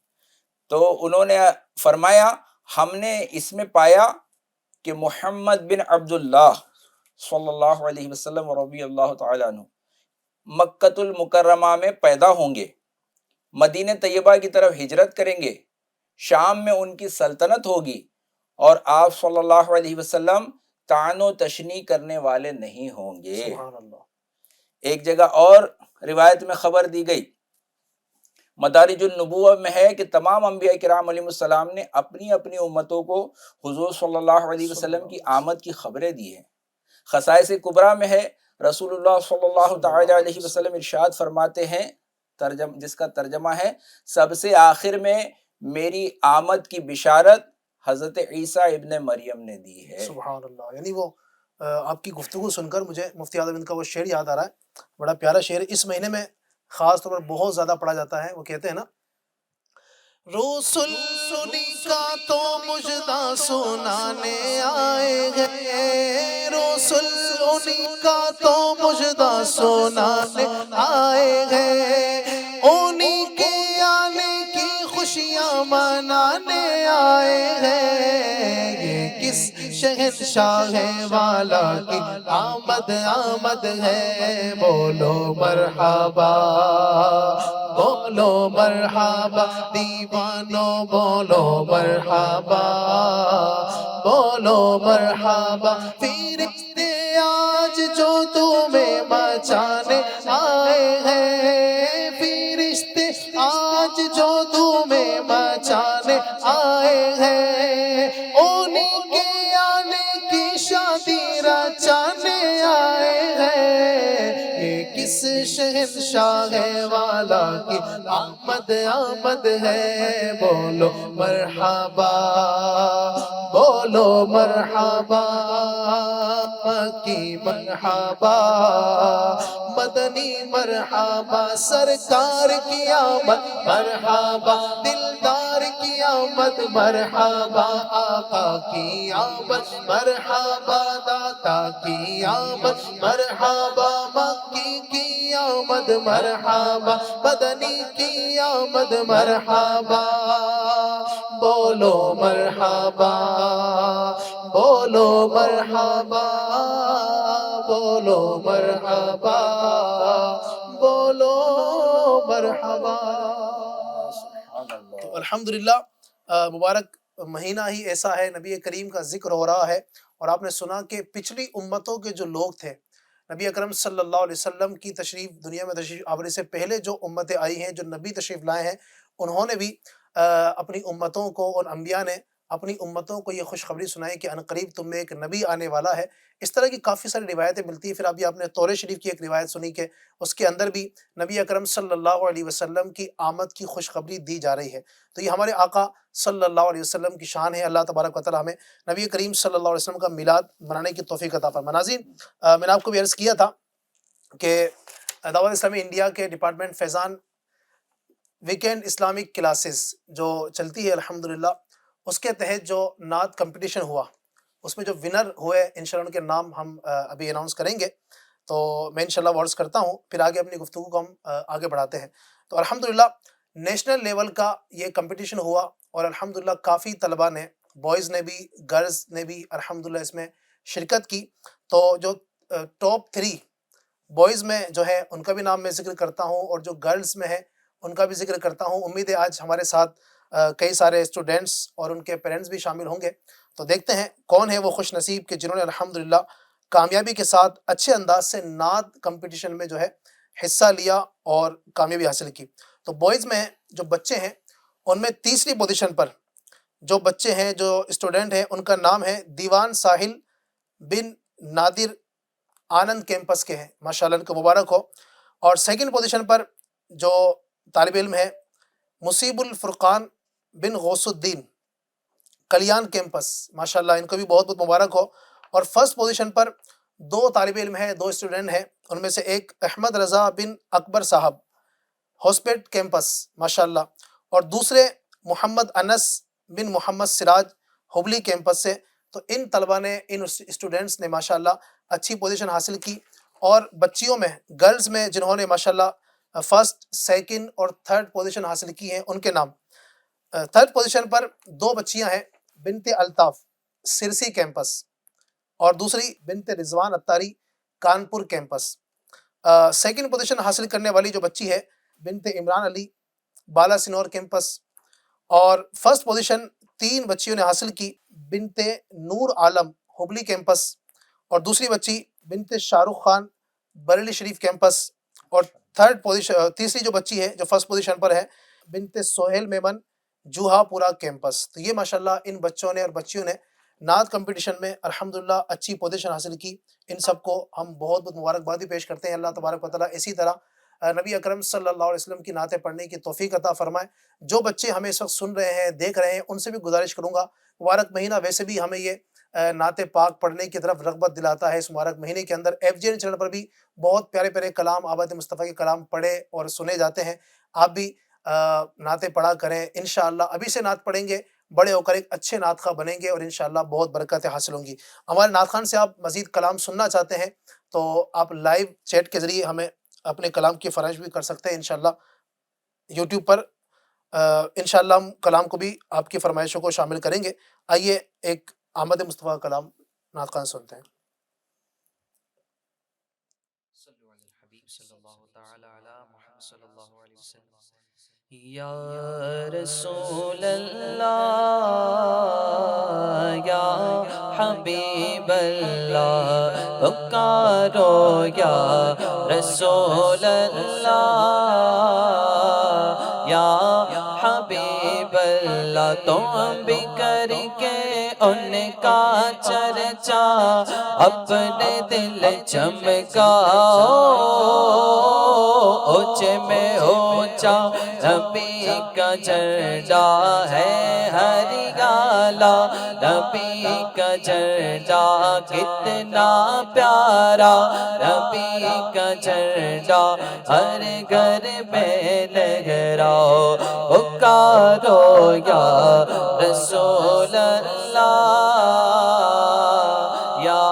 تو انہوں نے فرمایا ہم نے اس میں پایا کہ محمد بن عبداللہ صلی اللہ علیہ وسلم رضی اللہ تعالیٰ عنہ مکۃ المکرمہ میں پیدا ہوں گے، مدینہ طیبہ کی طرف ہجرت کریں گے، شام میں ان کی سلطنت ہوگی، اور آپ صلی اللہ علیہ وسلم طعن و تشنیع کرنے والے نہیں ہوں گے۔ سبحان اللہ۔ ایک جگہ اور روایت میں خبر دی گئی، مدارج النبوہ میں ہے کہ تمام انبیاء کرام علیہ السلام نے اپنی اپنی امتوں کو حضور صلی اللہ علیہ وسلم کی آمد کی خبریں دی ہیں۔ خصائص کبریٰ میں ہے، رسول اللہ صلی اللہ تعالی علیہ وسلم ارشاد فرماتے ہیں، جس کا ترجمہ ہے، سب سے آخر میں میری آمد کی بشارت حضرت عیسیٰ ابن مریم نے دی ہے۔ سبحان اللہ۔ یعنی وہ آپ کی گفتگو سن کر مجھے مفتی اعظم ہند کا وہ شعر یاد آ رہا ہے، بڑا پیارا شعر، اس مہینے میں خاص طور پر بہت زیادہ پڑھا جاتا ہے۔ وہ کہتے ہیں نا، رسول کا تو مجدہ سنانے آئے گئے، رسول کا تو مجدہ سنانے آئے گئے، انہی کے آنے کی خوشیاں منانے آئے ہیں، یہ کس شہنشاہ والا کی آمد ہے، بولو مرحبا، بولو مرحبا، دیوانو بولو مرحبا، بولو مرحبا، فرشتے آج جو تمہیں مچانے آئے ہیں، فرشتے آج جو تمہیں مچانے آئے ہیں، انہی کے آنے کی شادی رچانے آئے ہیں، یہ کس شہنشاہ والا کی آمد ہے، بولو مرحبا، بولو مرحبا، مکی مرحبا، مدنی مرحبا، سرکار کی آمد مرحبا، دلدار کی آمد مرحبا، آقا کی آمد مرحبا، داتا کی آمد مرحبا، مکی کی آمد مرحبا، مدنی کی آمد مرحبا، بولو مرحبا، بولو مرحبا، بولو مرحبا، بولو مرحبا۔ تو الحمدللہ مبارک مہینہ ہی ایسا ہے، نبی کریم کا ذکر ہو رہا ہے، اور آپ نے سنا کہ پچھلی امتوں کے جو لوگ تھے، نبی اکرم صلی اللہ علیہ وسلم کی دنیا میں تشریف آوری سے پہلے جو امتیں آئی ہیں، جو نبی تشریف لائے ہیں، انہوں نے بھی اپنی امتوں کو اور انبیاء نے اپنی امتوں کو یہ خوشخبری سنائیں کہ عنقریب تم میں ایک نبی آنے والا ہے۔ اس طرح کی کافی ساری روایتیں ملتی ہیں۔ پھر ابھی آپ نے تورات شریف کی ایک روایت سنی کہ اس کے اندر بھی نبی اکرم صلی اللہ علیہ وسلم کی آمد کی خوشخبری دی جا رہی ہے۔ تو یہ ہمارے آقا صلی اللہ علیہ وسلم کی شان ہے۔ اللہ تبارک و تعالیٰ ہمیں نبی کریم صلی اللہ علیہ وسلم کا میلاد منانے کی توفیق عطا فرمائے۔ ناظرین، میں نے آپ کو بھی عرض کیا تھا کہ دعوت اسلامی انڈیا کے ڈپارٹمنٹ فیضان ویکینڈ اسلامک کلاسز جو چلتی ہے الحمدللہ، اس کے تحت جو نعت کمپٹیشن ہوا، اس میں جو ونر ہوئے انشاءاللہ ان کے نام ہم ابھی اناؤنس کریں گے۔ تو میں انشاءاللہ ورڈز کرتا ہوں، پھر آگے اپنی گفتگو کو ہم آگے بڑھاتے ہیں۔ تو الحمدللہ نیشنل لیول کا یہ کمپٹیشن ہوا اور الحمدللہ کافی طلباء نے، بوائز نے بھی گرلز نے بھی الحمدللہ اس میں شرکت کی۔ تو جو ٹاپ 3 بوائز میں جو ہے ان کا بھی نام میں ذکر کرتا ہوں، اور جو گرلز میں ہے ان کا بھی ذکر کرتا ہوں۔ امید ہے آج ہمارے ساتھ کئی سارے اسٹوڈنٹس اور ان کے پیرنٹس بھی شامل ہوں گے۔ تو دیکھتے ہیں کون ہے وہ خوش نصیب کہ جنہوں نے الحمدللہ کامیابی کے ساتھ اچھے انداز سے نعت کمپٹیشن میں جو ہے حصہ لیا اور کامیابی حاصل کی۔ تو بوائز میں جو بچے ہیں ان میں تیسری پوزیشن پر جو بچے ہیں، جو اسٹوڈنٹ ہیں، ان کا نام ہے دیوان ساحل بن نادر، آنند کیمپس کے ہیں، ماشاءاللہ ان کو مبارک ہو۔ اور سیکنڈ پوزیشن پر جو طالب علم ہے مصیب الفرقان بن غوث الدین، کلیان کیمپس، ماشاءاللہ ان کو بھی بہت بہت مبارک ہو۔ اور فرسٹ پوزیشن پر 2 طالب علم ہیں، 2 اسٹوڈنٹ ہیں، ان میں سے ایک احمد رضا بن اکبر صاحب، ہاسپیٹ کیمپس، ماشاءاللہ، اور دوسرے محمد انس بن محمد سراج، ہبلی کیمپس سے۔ تو ان طلباء نے، ان اسٹوڈنٹس نے ماشاءاللہ اچھی پوزیشن حاصل کی۔ اور بچیوں میں، گرلز میں جنہوں نے ماشاءاللہ فرسٹ، سیکنڈ اور تھرڈ پوزیشن حاصل کی ہیں، ان کے نام: تھرڈ پوزیشن پر 2 بچیاں ہیں، بنت الطاف، سرسی کیمپس، اور دوسری بنت رضوان اتاری، کانپور کیمپس۔ سیکنڈ پوزیشن حاصل کرنے والی جو بچی ہے بنت عمران علی، بالا سنور کیمپس۔ اور فرسٹ پوزیشن 3 بچیوں نے حاصل کی، بنت نور عالم، ہبلی کیمپس، اور دوسری بچی بنت شاہ رخ خان، بریلی شریف کیمپس۔ اور تھرڈ پوزیشن، تیسری جو بچی ہے جو فرسٹ پوزیشن پر ہے، بنت سہیل میمن، جوہا پورا کیمپس۔ تو یہ ماشاءاللہ ان بچوں نے اور بچیوں نے نعت کمپٹیشن میں الحمدللہ اچھی پوزیشن حاصل کی۔ ان سب کو ہم بہت بہت مبارکبادی پیش کرتے ہیں۔ اللہ تبارک و تعالیٰ اسی طرح نبی اکرم صلی اللہ علیہ وسلم کی نعتیں پڑھنے کی توفیق عطا فرمائے۔ جو بچے ہمیں اس وقت سن رہے ہیں، دیکھ رہے ہیں، ان سے بھی گزارش کروں گا، مبارک مہینہ ویسے بھی ہمیں یہ نعت پاک پڑھنے کی طرف رغبت دلاتا ہے۔ اس مبارک مہینے کے اندر FGN چینل پر بھی بہت پیارے پیارے کلام، آباد مصطفیٰ کے کلام پڑھے اور سنے جاتے ہیں۔ آپ بھی نعتیں پڑھا کریں انشاءاللہ۔ ابھی سے نعت پڑھیں گے، بڑے ہو کر ایک اچھے نعت خواہ بنیں گے اور انشاءاللہ بہت برکتیں حاصل ہوں گی۔ ہمارے نعت خوان سے آپ مزید کلام سننا چاہتے ہیں تو آپ لائیو چیٹ کے ذریعے ہمیں اپنے کلام کی فرمائش بھی کر سکتے ہیں انشاءاللہ یوٹیوب پر۔ انشاءاللہ ہم کلام کو بھی آپ کی فرمائشوں کو شامل کریں گے۔ آئیے ایک آمد مصطفیٰ کا کلام نعت خوان سنتے ہیں۔ یا رسول اللہ، یا حبیب اللہ، پکارو یا رسول اللہ، یا حبیب اللہ، تم بھی کر کے ان کا چرچا اپنے دل چمکاؤ، اونچے میں اونچا نبی کا جھنڈا ہے ہریالا، نبی کا جھنڈا کتنا پیارا، نبی کا جھنڈا ہر گھر میں لہراؤ، پکارو یا رسول اللہ، یا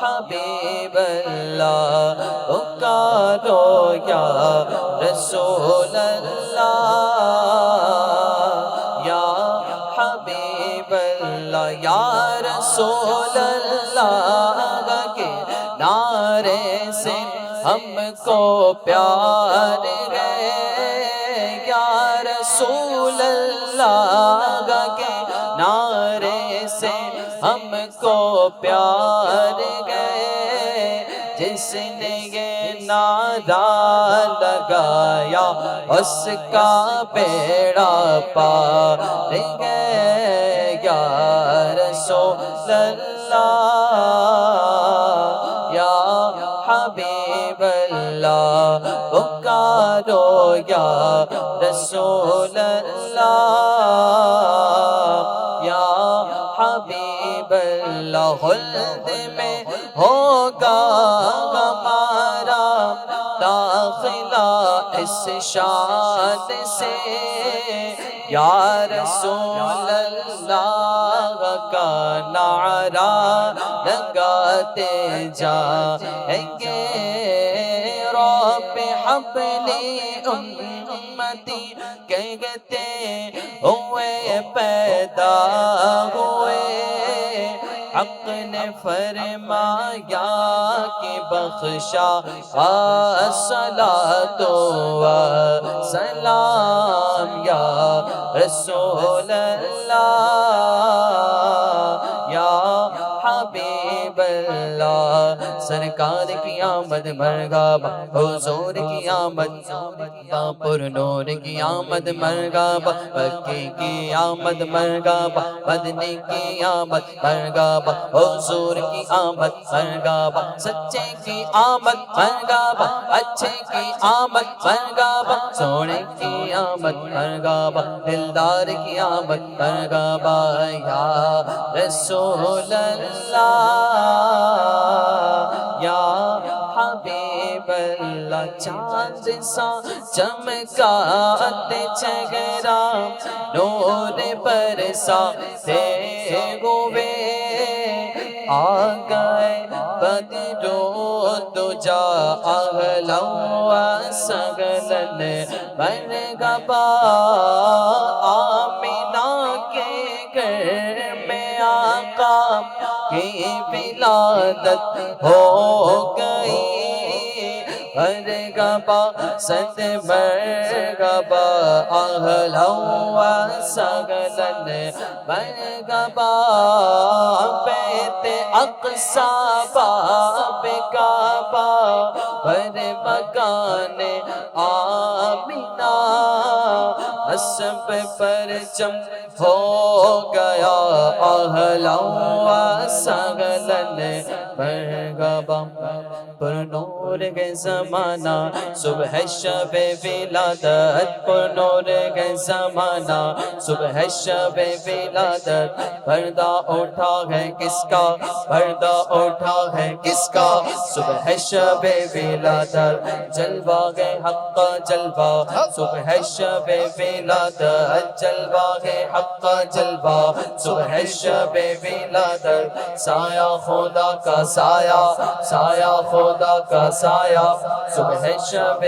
حبیب اللہ، پکارو یا رسول اللہ، یا حبیب اللہ، یا رسول اللہ کے نعرے سے ہم کو پیار ہے، یا رسول اللہ کے نعرے سے ہم کو پیار گئے، جس نے یہ نعرہ لگایا اس کا بیڑا پار گئے، یا رسول اللہ یا حبیب اللہ پکارو یا رسول اللہ یا حبیب اللہ خلد میں ہوگا ہمارا داخلہ اس شان سے یا رسول اللہ کا نعرہ لگاتے جائیں گے رب حبلی امتی کہتے ہوئے پیدا ہوئے حق نے فرمایا کہ بخشا الصلاۃ والسلام یا رسول اللہ یا حبیب اللہ سرکار کی آمد مرحبا حضور کی آمد پر نور کی آمد مرحبا مکی کی آمد مرحبا مدنی کی آمد مرحبا حضور کی آمد مرحبا سچے کی آمد مرحبا اچھے کی آمد مرحبا سونے کی آمد مرحبا دلدار کی آمد مرحبا یا رسول اللہ یا حبیب اللہ چاند سا چمکاتے چہرہ نور برساتے ہوئے آ گئے بدرو دجا اہلا و سہلا مرحبا آمینہ کے گھر میں آقا کی ولادت ہو گئی مرحبا صد مرحبا اہلا و سہلا مرحبا بیت اقصی باب کعبہ پر مکان آمینہ حسب پرچم ہو گیا اہلا و سہلا مرحبا پر نور کے زمانہ صبح شب ولادت پر نور کے زمانہ صبح شب ولادت پردہ اٹھا ہے کس کا پردہ اٹھا ہے کس کا صبح شب ولادت جلوہ ہے حق کا جلوہ صبح شب ولادت جلوہ ہے حق کا جلوہ صبح شب ولادت سایہ خدا کا سایہ سایہ خدا کا سایہ صبح شب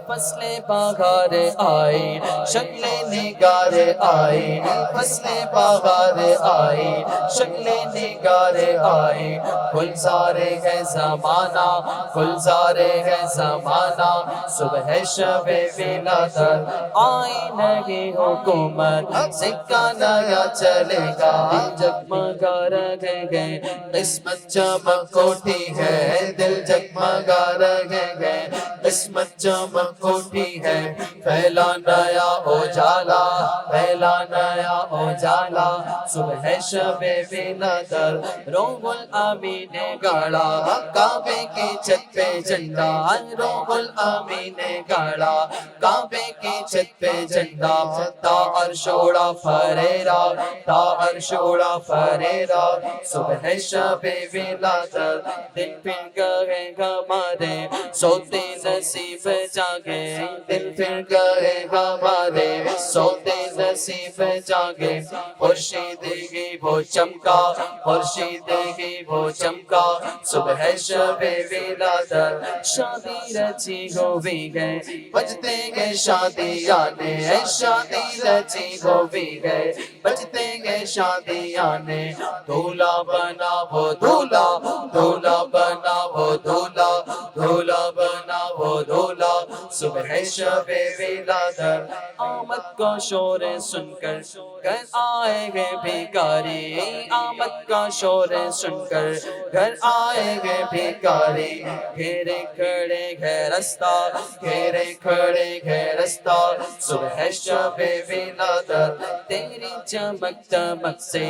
فصل بہار آئی شکل نگار آئی فصل بہار آئی شکل نگار آئی گلزار ہے زمانہ گلزار ہے زمانہ صبح شب ولادت آئی نئی حکومت سکہ نیا چلے گا جگمگا رہے گے قسمت چمک اٹھی ہے دل جگمگا رہے گے قسمت چمک اٹھی ہے پہلا نیا اجالا پہلا نیا اجالا صبح شب ولادت روح الامین نے گاڑا کعبے کی چھت پہ جھنڈا روح الامین نے گاڑا کعبے کی چھت پہ جھنڈا تا عرش اڑا فریرا تا عرش اڑا فریرا صبح شب ولادت دل پھر گئے ہمارے سوتے نصیب جاگے دل پھر گئے ہمارے سوتے نصیب جاگے خورشید ہی وہ چمکا خورشید ہی وہ چمکا صبح شب ولادت شادی رچی ہوئی ہے بجتے گئے شادی آنے شادی رچی ہوئی ہے بجتے گئے شادی آنے دولہا بنا وہ دولہا دولہا بنا وہ دولہا دولہا بنا وہ دولہا صبح شب ولادت آمد کا شور سن کر گھر آئے گے بھیکاری آمد کا شور سن کر گھر آئے گے بھیکاری گھیرے کھڑے گھر رستہ گھیرے کھڑے گھر رستہ صبح شب ولادت تیری چمک چمک سے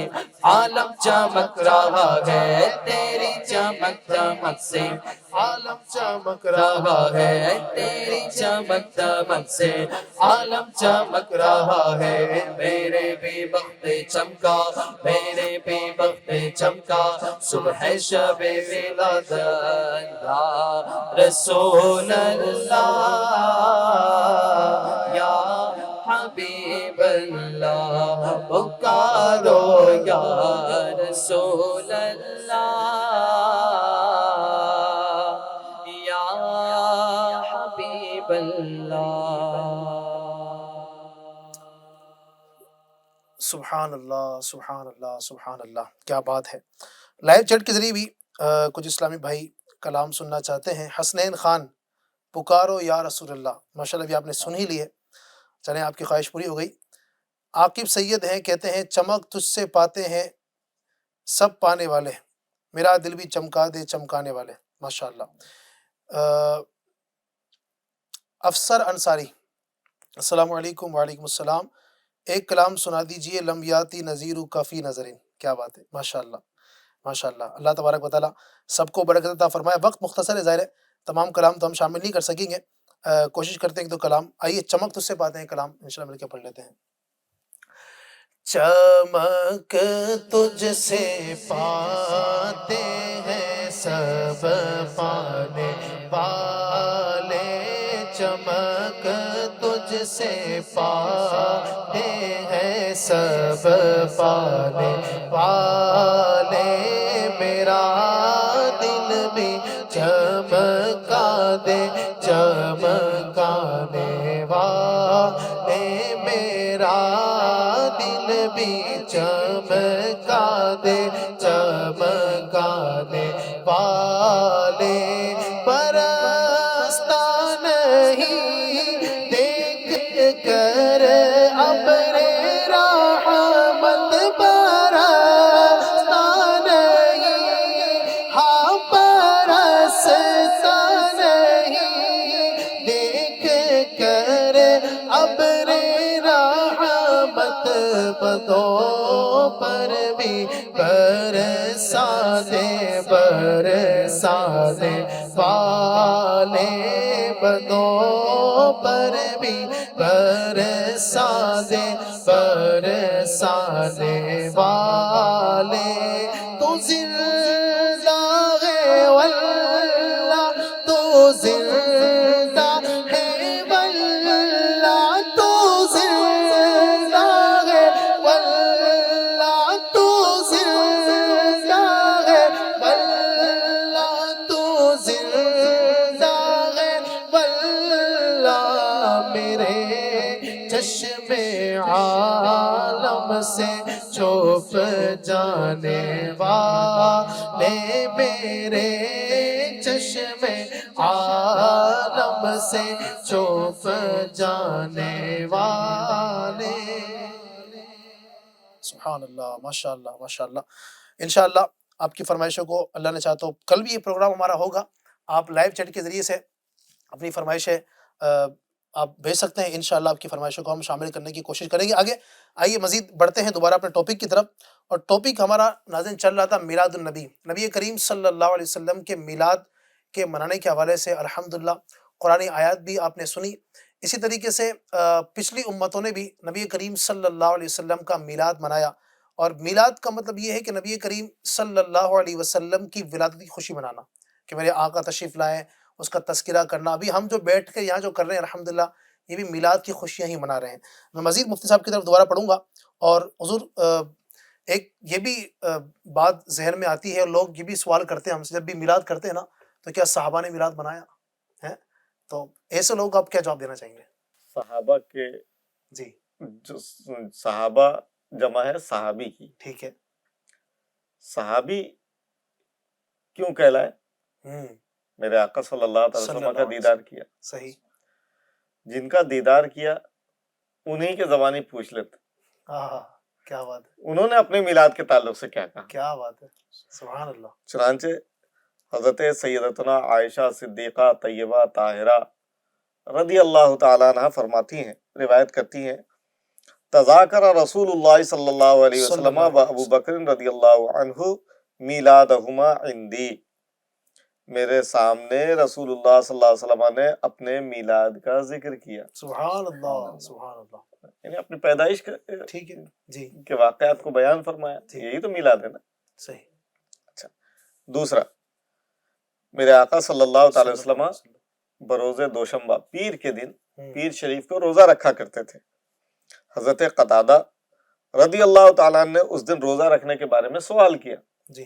عالم چمک رہا ہے تیری چمک چمک سے عالم چمک رہا ہے تیری چمک چمک سے عالم چمک رہا ہے میرے بھی بخت چمکا میرے بھی بخت چمکا صبح شب ولادت یا رسول اللہ یا حبیب اللہ پکارو یا رسول اللہ یا حبیب اللہ. سبحان اللہ سبحان اللہ سبحان اللہ، کیا بات ہے. لائیو چیٹ کے ذریعے بھی کچھ اسلامی بھائی کلام سننا چاہتے ہیں. حسنین خان، پکارو یا رسول اللہ، ماشاءاللہ بھی آپ نے سن ہی لی ہے، چلیں آپ کی خواہش پوری ہو گئی. عاقب سید ہیں، کہتے ہیں چمک تجھ سے پاتے ہیں سب پانے والے، میرا دل بھی چمکا دے چمکانے والے. ماشاءاللہ. افسر انصاری، السلام علیکم. وعلیکم السلام. ایک کلام سنا دیجئے، لم یاتی نذیر کفی نظرین. کیا بات ہے، ماشاءاللہ ماشاءاللہ. اللہ تبارک و تعالیٰ سب کو برکت عطا فرمائے. وقت مختصر ہے، ظاہر ہے تمام کلام تو ہم شامل نہیں کر سکیں گے، کوشش کرتے ہیں ایک دو کلام. آئیے چمک تجھ سے پاتے ہیں کلام انشاءاللہ مل کے پڑھ لیتے ہیں. چمک تجھ سے پاتے ہیں سب پانے والے، چمک تجھ سے پاتے ہیں سب پانے والے، میرا دل بھی چمکا دے چمکانے والے، میرا دل بھی چمکا دے چمکانے والے، برستا نہیں دیکھ کر ابر رحمت، برستا نہیں ہاں برستا نہیں دیکھ کر ابر رحمت، بدوں پر بھی برسا دے برسا دے والے، بدوں پر بھی برسا دے برسا دے والے. تو زندہ ہے واللہ تو زندہ ہے واللہ تو زندہ ہے واللہ تو زندہ ہے واللہ تو زندہ ہے واللہ، میرے چشم عالم سے چھپ جانے والے، میرے چشم عالم سے چھپ جانے والے. سبحان اللہ، ماشاء اللہ ماشاء اللہ. انشاءاللہ آپ کی فرمائشوں کو اللہ نے چاہا تو کل بھی یہ پروگرام ہمارا ہوگا. آپ لائیو چیٹ کے ذریعے سے اپنی فرمائشیں آپ بھیج سکتے ہیں، انشاءاللہ آپ کی فرمائشوں کو ہم شامل کرنے کی کوشش کریں گے. آگے آئیے مزید بڑھتے ہیں دوبارہ اپنے ٹاپک کی طرف، اور ٹاپک ہمارا ناظرین چل رہا تھا میلاد النبی، نبی کریم صلی اللہ علیہ وسلم کے میلاد کے منانے کے حوالے سے. الحمدللہ قرآنی آیات بھی آپ نے سنی. اسی طریقے سے پچھلی امتوں نے بھی نبی کریم صلی اللہ علیہ وسلم کا میلاد منایا، اور میلاد کا مطلب یہ ہے کہ نبی کریم صلی اللہ علیہ وسلم کی ولادت کی خوشی منانا، کہ میرے آقا تشریف لائیں، اس کا تذکرہ کرنا. ابھی ہم جو بیٹھ کے یہاں جو کر رہے ہیں الحمدللہ یہ بھی میلاد کی خوشیاں ہی منا رہے ہیں. میں مزید مفتی صاحب کی طرف دوبارہ پڑھوں گا. اور حضور ایک یہ بھی بات ذہن میں آتی ہے، لوگ یہ بھی سوال کرتے ہیں ہم سے، جب بھی میلاد کرتے ہیں نا تو کیا صحابہ نے میلاد منایا ہے؟ تو ایسے لوگ آپ کیا جواب دینا چاہیں گے؟ صحابہ کے جی جو صحابہ جمع ہے صحابی کی، ٹھیک ہے. صحابی کیوں کہلائے؟ ہوں میرے آقا صلی اللہ علیہ صلی وسلم اللہ کا علیہ دیدار وسلم. کیا. صحیح. جن کا دیدار کیا انہی کے زبانی پوچھ لیتے ہاں کیا بات ہے، انہوں نے اپنے میلاد کے تعلق سے کیا کہا. کیا بات ہے، سبحان اللہ. چنانچہ حضرت سیدتنا عائشہ صدیقہ طیبہ طاہرہ رضی اللہ تعالیٰ عنہ فرماتی ہیں، روایت کرتی ہیں، تذاکر رسول اللہ صلی اللہ علیہ صلی وسلم اللہ و علیہ ابو وسلم. بکر رضی اللہ عنہ میلادہما عندی، میرے سامنے رسول اللہ صلی اللہ علیہ وسلم نے اپنے میلاد کا ذکر کیا، سبحان اللہ، سبحان اللہ. یعنی اپنی پیدائش ٹھیک ہے جی، کے واقعات کو بیان فرمایا. یہی تو میلاد ہے نا. صحیح. اچھا، دوسرا، میرے آقا صلی اللہ تعالی صلی اللہ وسلم علیہ وسلم. بروز دوشنبہ پیر کے دن ہوں. پیر شریف کو روزہ رکھا کرتے تھے. حضرت قتادہ رضی اللہ تعالیٰ عنہ نے اس دن روزہ رکھنے کے بارے میں سوال کیا جی،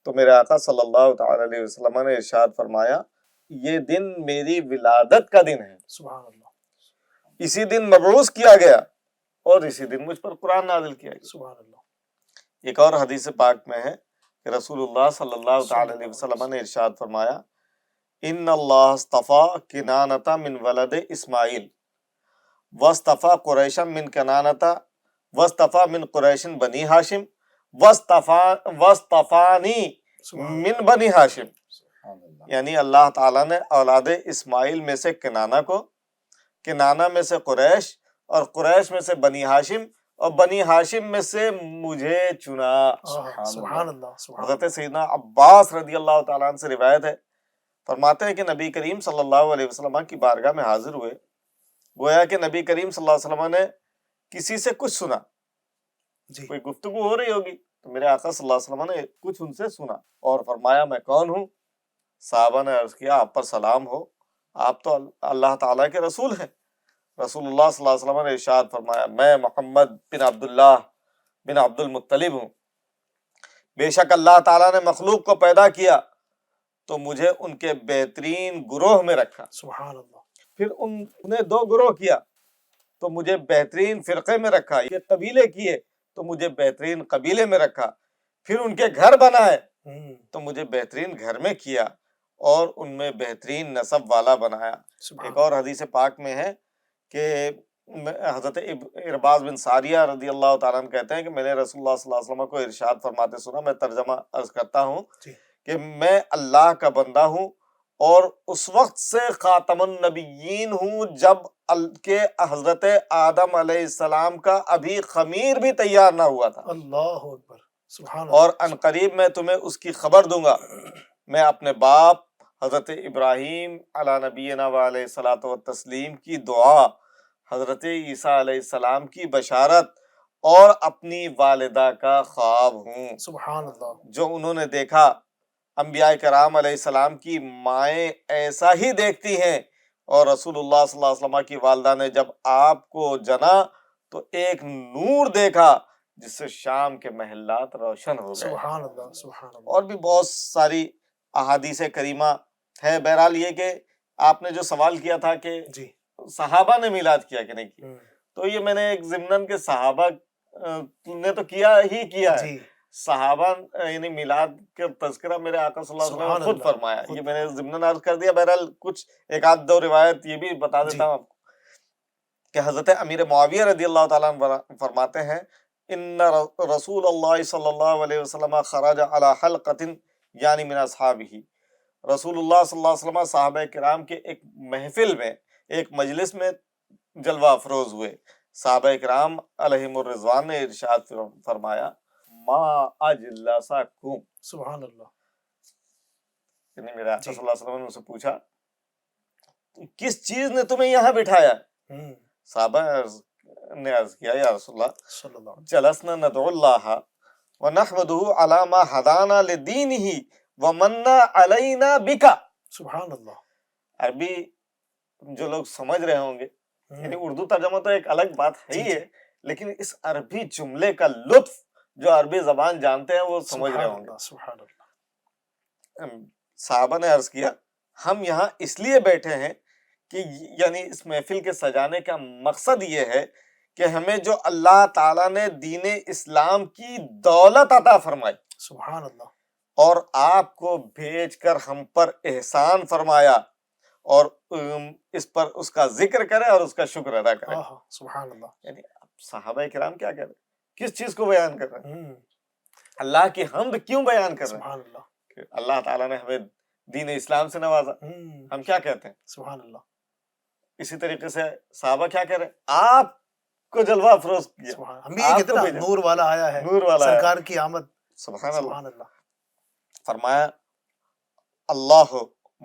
تو میرے آقا صلی اللہ تعالی علیہ وسلم نے ارشاد فرمایا، یہ دن میری ولادت کا دن ہے، سبحان اللہ، اسی دن مبعوث کیا گیا اور اسی دن مجھ پر قرآن نازل کیا گیا. سبحان اللہ. ایک اور حدیث پاک میں ہے کہ رسول اللہ صلی اللہ تعالی علیہ وسلم نے ارشاد فرمایا، ان اللہ اصطفیٰ کنانۃ من ولد اسماعیل واصطفیٰ قریشا من کنانۃ واصطفیٰ من قریش بنی ہاشم واصطفانی سبحان من بنی ہاشم. یعنی اللہ تعالیٰ نے اولاد اسماعیل میں سے کنانہ کو، کنانہ میں سے قریش، اور قریش میں سے بنی ہاشم، اور بنی ہاشم میں سے مجھے چنا. سبحان اللہ، سبحان حضرت اللہ. سیدنا عباس رضی اللہ تعالیٰ عنہ سے روایت ہے، فرماتے ہیں کہ نبی کریم صلی اللہ علیہ وسلم کی بارگاہ میں حاضر ہوئے، گویا کہ نبی کریم صلی اللہ علیہ وسلم نے کسی سے کچھ سنا، جی، کوئی گفتگو ہو رہی ہوگی تو میرے آقا صلی اللہ علیہ وسلم نے کچھ ان سے سنا اور فرمایا، میں کون ہوں؟ صحابہ نے عرض کیا، آپ پر سلام ہو، آپ تو اللہ تعالیٰ کے رسول ہیں. رسول اللہ صلی اللہ علیہ وسلم نے ارشاد فرمایا، میں محمد بن عبداللہ بن عبد المطلب ہوں. بے شک اللہ تعالیٰ نے مخلوق کو پیدا کیا تو مجھے ان کے بہترین گروہ میں رکھا، سبحان اللہ. پھر انہیں دو گروہ کیا تو مجھے بہترین فرقے میں رکھا، یہ قبیلے کیے تو مجھے بہترین قبیلے میں رکھا، پھر ان کے گھر بنائے تو مجھے بہترین گھر میں کیا اور ان میں بہترین نسب والا بنایا. ایک اور حدیث پاک میں ہے کہ حضرت ارباز بن ساریہ رضی اللہ تعالیٰ عنہ کہتے ہیں کہ میں نے رسول اللہ صلی اللہ علیہ وسلم کو ارشاد فرماتے سنا، میں ترجمہ عرض کرتا ہوں جی. کہ میں اللہ کا بندہ ہوں اور اس وقت سے خاتم النبیین ہوں جب کہ حضرت آدم علیہ السلام کا ابھی خمیر بھی تیار نہ ہوا تھا، اللہ اکبر، سبحان اللہ. اور ان قریب میں تمہیں اس کی خبر دوں گا. میں اپنے باپ حضرت ابراہیم علی نبینا و علیہ الصلوۃ والتسلیم کی دعا، حضرت عیسیٰ علیہ السلام کی بشارت اور اپنی والدہ کا خواب ہوں سبحان اللہ. جو انہوں نے دیکھا. انبیاء کرام علیہ السلام کی مائیں ایسا ہی دیکھتی ہیں، اور رسول اللہ صلی اللہ علیہ وسلم کی والدہ نے جب آپ کو جنا تو ایک نور دیکھا جس سے شام کے محلات روشن ہو گئے. سبحان اللہ، سبحان اللہ. اور بھی بہت ساری احادیث کریمہ ہے. بہرحال یہ کہ آپ نے جو سوال کیا تھا کہ جی، صحابہ نے میلاد کیا کہ نہیں کیا، تو یہ میں نے ایک ضمناً کہ صحابہ نے تو کیا ہی کیا ہے. جی، صحابہ یعنی میلاد کا تذکرہ میرے آقا صلی اللہ علیہ وسلم سبحان نے خود اللہ، فرمایا، خود یہ میں نے ضمناً عرض کر دیا. بہرحال کچھ ایک آدھ دو روایت یہ بھی بتا دیتا ہوں آپ کو کہ حضرت امیر معاویہ رضی اللہ تعالیٰ عنہ فرماتے ہیں، ان رسول اللہ صلی اللہ علیہ وسلم خرج علی حلقۃ یعنی من اصحابہ، رسول اللہ صلی اللہ علیہ وسلم صحابہ کرام کے ایک محفل میں، ایک مجلس میں جلوہ افروز ہوئے. صحابہ کرام علیہم الرضوان نے ارشاد فرمایا، ما اجلسکم، سبحان اللہ. یعنی میرے آقا صلی اللہ علیہ وسلم نے ان سے پوچھا کس چیز نے تمہیں یہاں بٹھایا؟ صحابہ نے عرض کیا، یا رسول اللہ صلی اللہ علیہ جلسنا ندعو اللہ ونحمده علی ما ہدانا لدینہ ومن علینا بکا. سبحان اللہ. عربی جو لوگ سمجھ رہے ہوں گے، یعنی اردو ترجمہ تو ایک الگ بات ہے ہی ہے، لیکن اس عربی جملے کا لطف جو عربی زبان جانتے ہیں وہ سمجھ رہے ہوں گے. سبحان اللہ. صحابہ نے عرض کیا، ہم یہاں اس لیے بیٹھے ہیں کہ یعنی اس محفل کے سجانے کا مقصد یہ ہے کہ ہمیں جو اللہ تعالیٰ نے دین اسلام کی دولت عطا فرمائی سبحان اللہ. اور آپ کو بھیج کر ہم پر احسان فرمایا اور اس پر اس کا ذکر کرے اور اس کا شکر ادا کرے. سبحان اللہ. یعنی صحابہ کرام کیا کر رہے ہیں, کس چیز کو بیان کر رہے ہیں, اللہ کی حمد کیوں بیان کر رہے ہیں؟ سبحان اللہ. کہ اللہ تعالیٰ نے ہمیں دین اسلام سے نوازا. ہم کیا کہتے ہیں؟ سبحان اللہ. اسی طریقے سے صحابہ کیا کہہ رہے ہیں؟ آپ کو جلوہ افروز کیا, سبحان. ہم بھی یہ کہتے ہیں نا, نور والا آیا ہے, نور والا سرکار کی آمد. سبحان سبحان اللہ. اللہ. فرمایا اللہ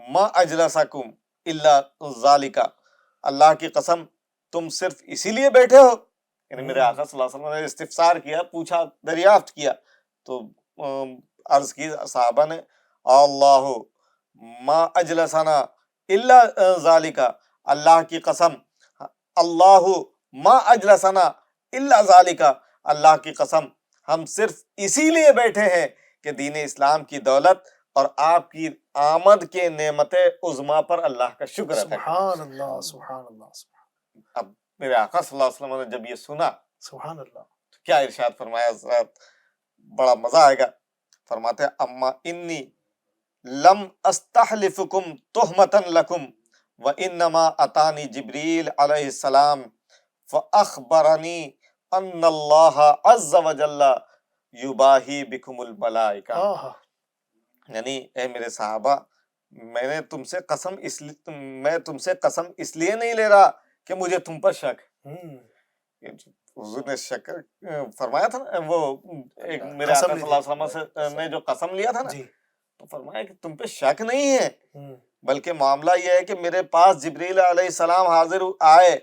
ما اجلسکم الا ذالک, اللہ کی قسم تم صرف اسی لیے بیٹھے ہو, یعنی میرے آقا صلی اللہ علیہ وسلم نے استفسار کیا, پوچھا, دریافت کیا, تو عرض کی صحابہ نے اللہ ما اجلسنا الا ذالک, اللہ کی قسم, اللہ ما اجلسنا الا ذالک, اللہ کی قسم ہم صرف اسی لیے بیٹھے ہیں کہ دین اسلام کی دولت اور آپ کی آمد کے نعمت عظما پر اللہ کا شکر ادا کریں. سبحان اللہ. سبحان اللہ. اب میرے آقا صلی اللہ علیہ وسلم نے جب یہ سنا, سبحان اللہ, تو کیا ارشاد فرمایا, حضرات بڑا مزہ آئے گا. فرماتے ہیں اما انی لم استحلفکم تہمتا لکم وانما اتانی جبریل علیہ السلام فاخبرنی ان اللہ عز وجل یباہی بکم الملائکہ. یعنی اے میرے صحابہ, میں تم سے قسم اس لیے نہیں لے رہا کہ مجھے تم پر شک. حضور نے شک فرمایا تھا نا, وہ ایک میرے آقا صلی اللہ علیہ وسلم نے جو قسم لیا تھا نا, تو فرمایا کہ تم پہ شک نہیں ہے, بلکہ معاملہ یہ ہے کہ میرے پاس جبریل علیہ السلام حاضر آئے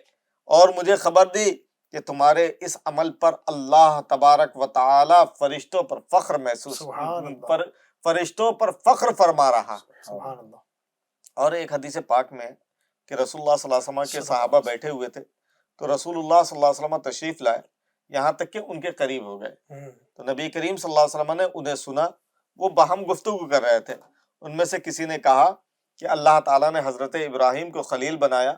اور مجھے خبر دی کہ تمہارے اس عمل پر اللہ تبارک و تعالی فرشتوں پر فخر محسوس, فرشتوں پر فخر فرما رہا. سبحان اللہ. اور ایک حدیث پاک میں کہ رسول اللہ صلی اللہ علیہ وسلم کے صحابہ بیٹھے ہوئے تھے, تو رسول اللہ صلی اللہ علیہ وسلم تشریف لائے, یہاں تک کہ ان کے قریب ہو گئے. تو نبی کریم صلی اللہ علیہ وسلم نے انہیں سنا, وہ باہم گفتگو کر رہے تھے. ان میں سے کسی نے کہا کہ اللہ تعالیٰ نے حضرت ابراہیم کو خلیل بنایا,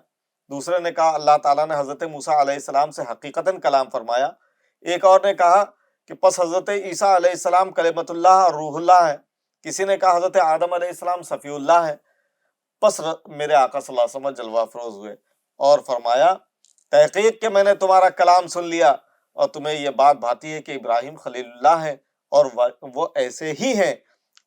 دوسرے نے کہا اللہ تعالیٰ نے حضرت موسیٰ علیہ السلام سے حقیقتاً کلام فرمایا, ایک اور نے کہا کہ پس حضرت عیسیٰ علیہ السلام کلمت اللہ اور روح اللہ ہے, کسی نے کہا حضرت آدم علیہ السلام صفی اللہ ہے. پس میرے آقا صلی اللہ علیہ وسلم جلوہ افروز ہوئے اور فرمایا تحقیق کہ میں نے تمہارا کلام سن لیا اور تمہیں یہ بات بھاتی ہے کہ ابراہیم خلیل اللہ ہے اور وہ ایسے ہی ہیں,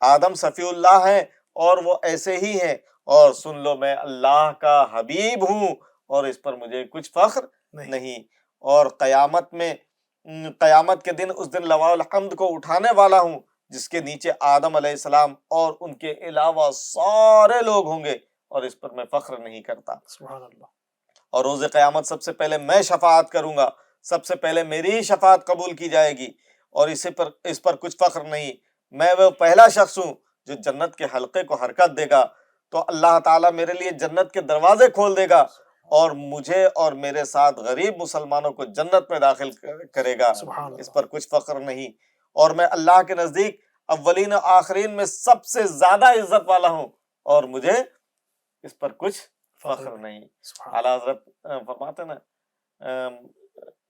آدم صفی اللہ ہیں اور وہ ایسے ہی ہیں, اور سن لو میں اللہ کا حبیب ہوں اور اس پر مجھے کچھ فخر نہیں, اور قیامت کے دن اس دن لواء الحمد کو اٹھانے والا ہوں جس کے نیچے آدم علیہ السلام اور ان کے علاوہ سارے لوگ ہوں گے, اور اس پر میں فخر نہیں کرتا. سبحان اللہ. اور روز قیامت سب سے پہلے میں شفاعت کروں گا, سب سے پہلے میری ہی شفاعت قبول کی جائے گی, اور اس پر کچھ فخر نہیں. میں وہ پہلا شخص ہوں جو جنت کے حلقے کو حرکت دے گا, تو اللہ تعالیٰ میرے لیے جنت کے دروازے کھول دے گا اور مجھے اور میرے ساتھ غریب مسلمانوں کو جنت میں داخل کرے گا. اس پر کچھ فخر نہیں, اور میں اللہ کے نزدیک اولین و آخرین میں سب سے زیادہ عزت والا ہوں اور مجھے اس پر کچھ فخر نہیں. اعلیٰ حضرت فرماتے نا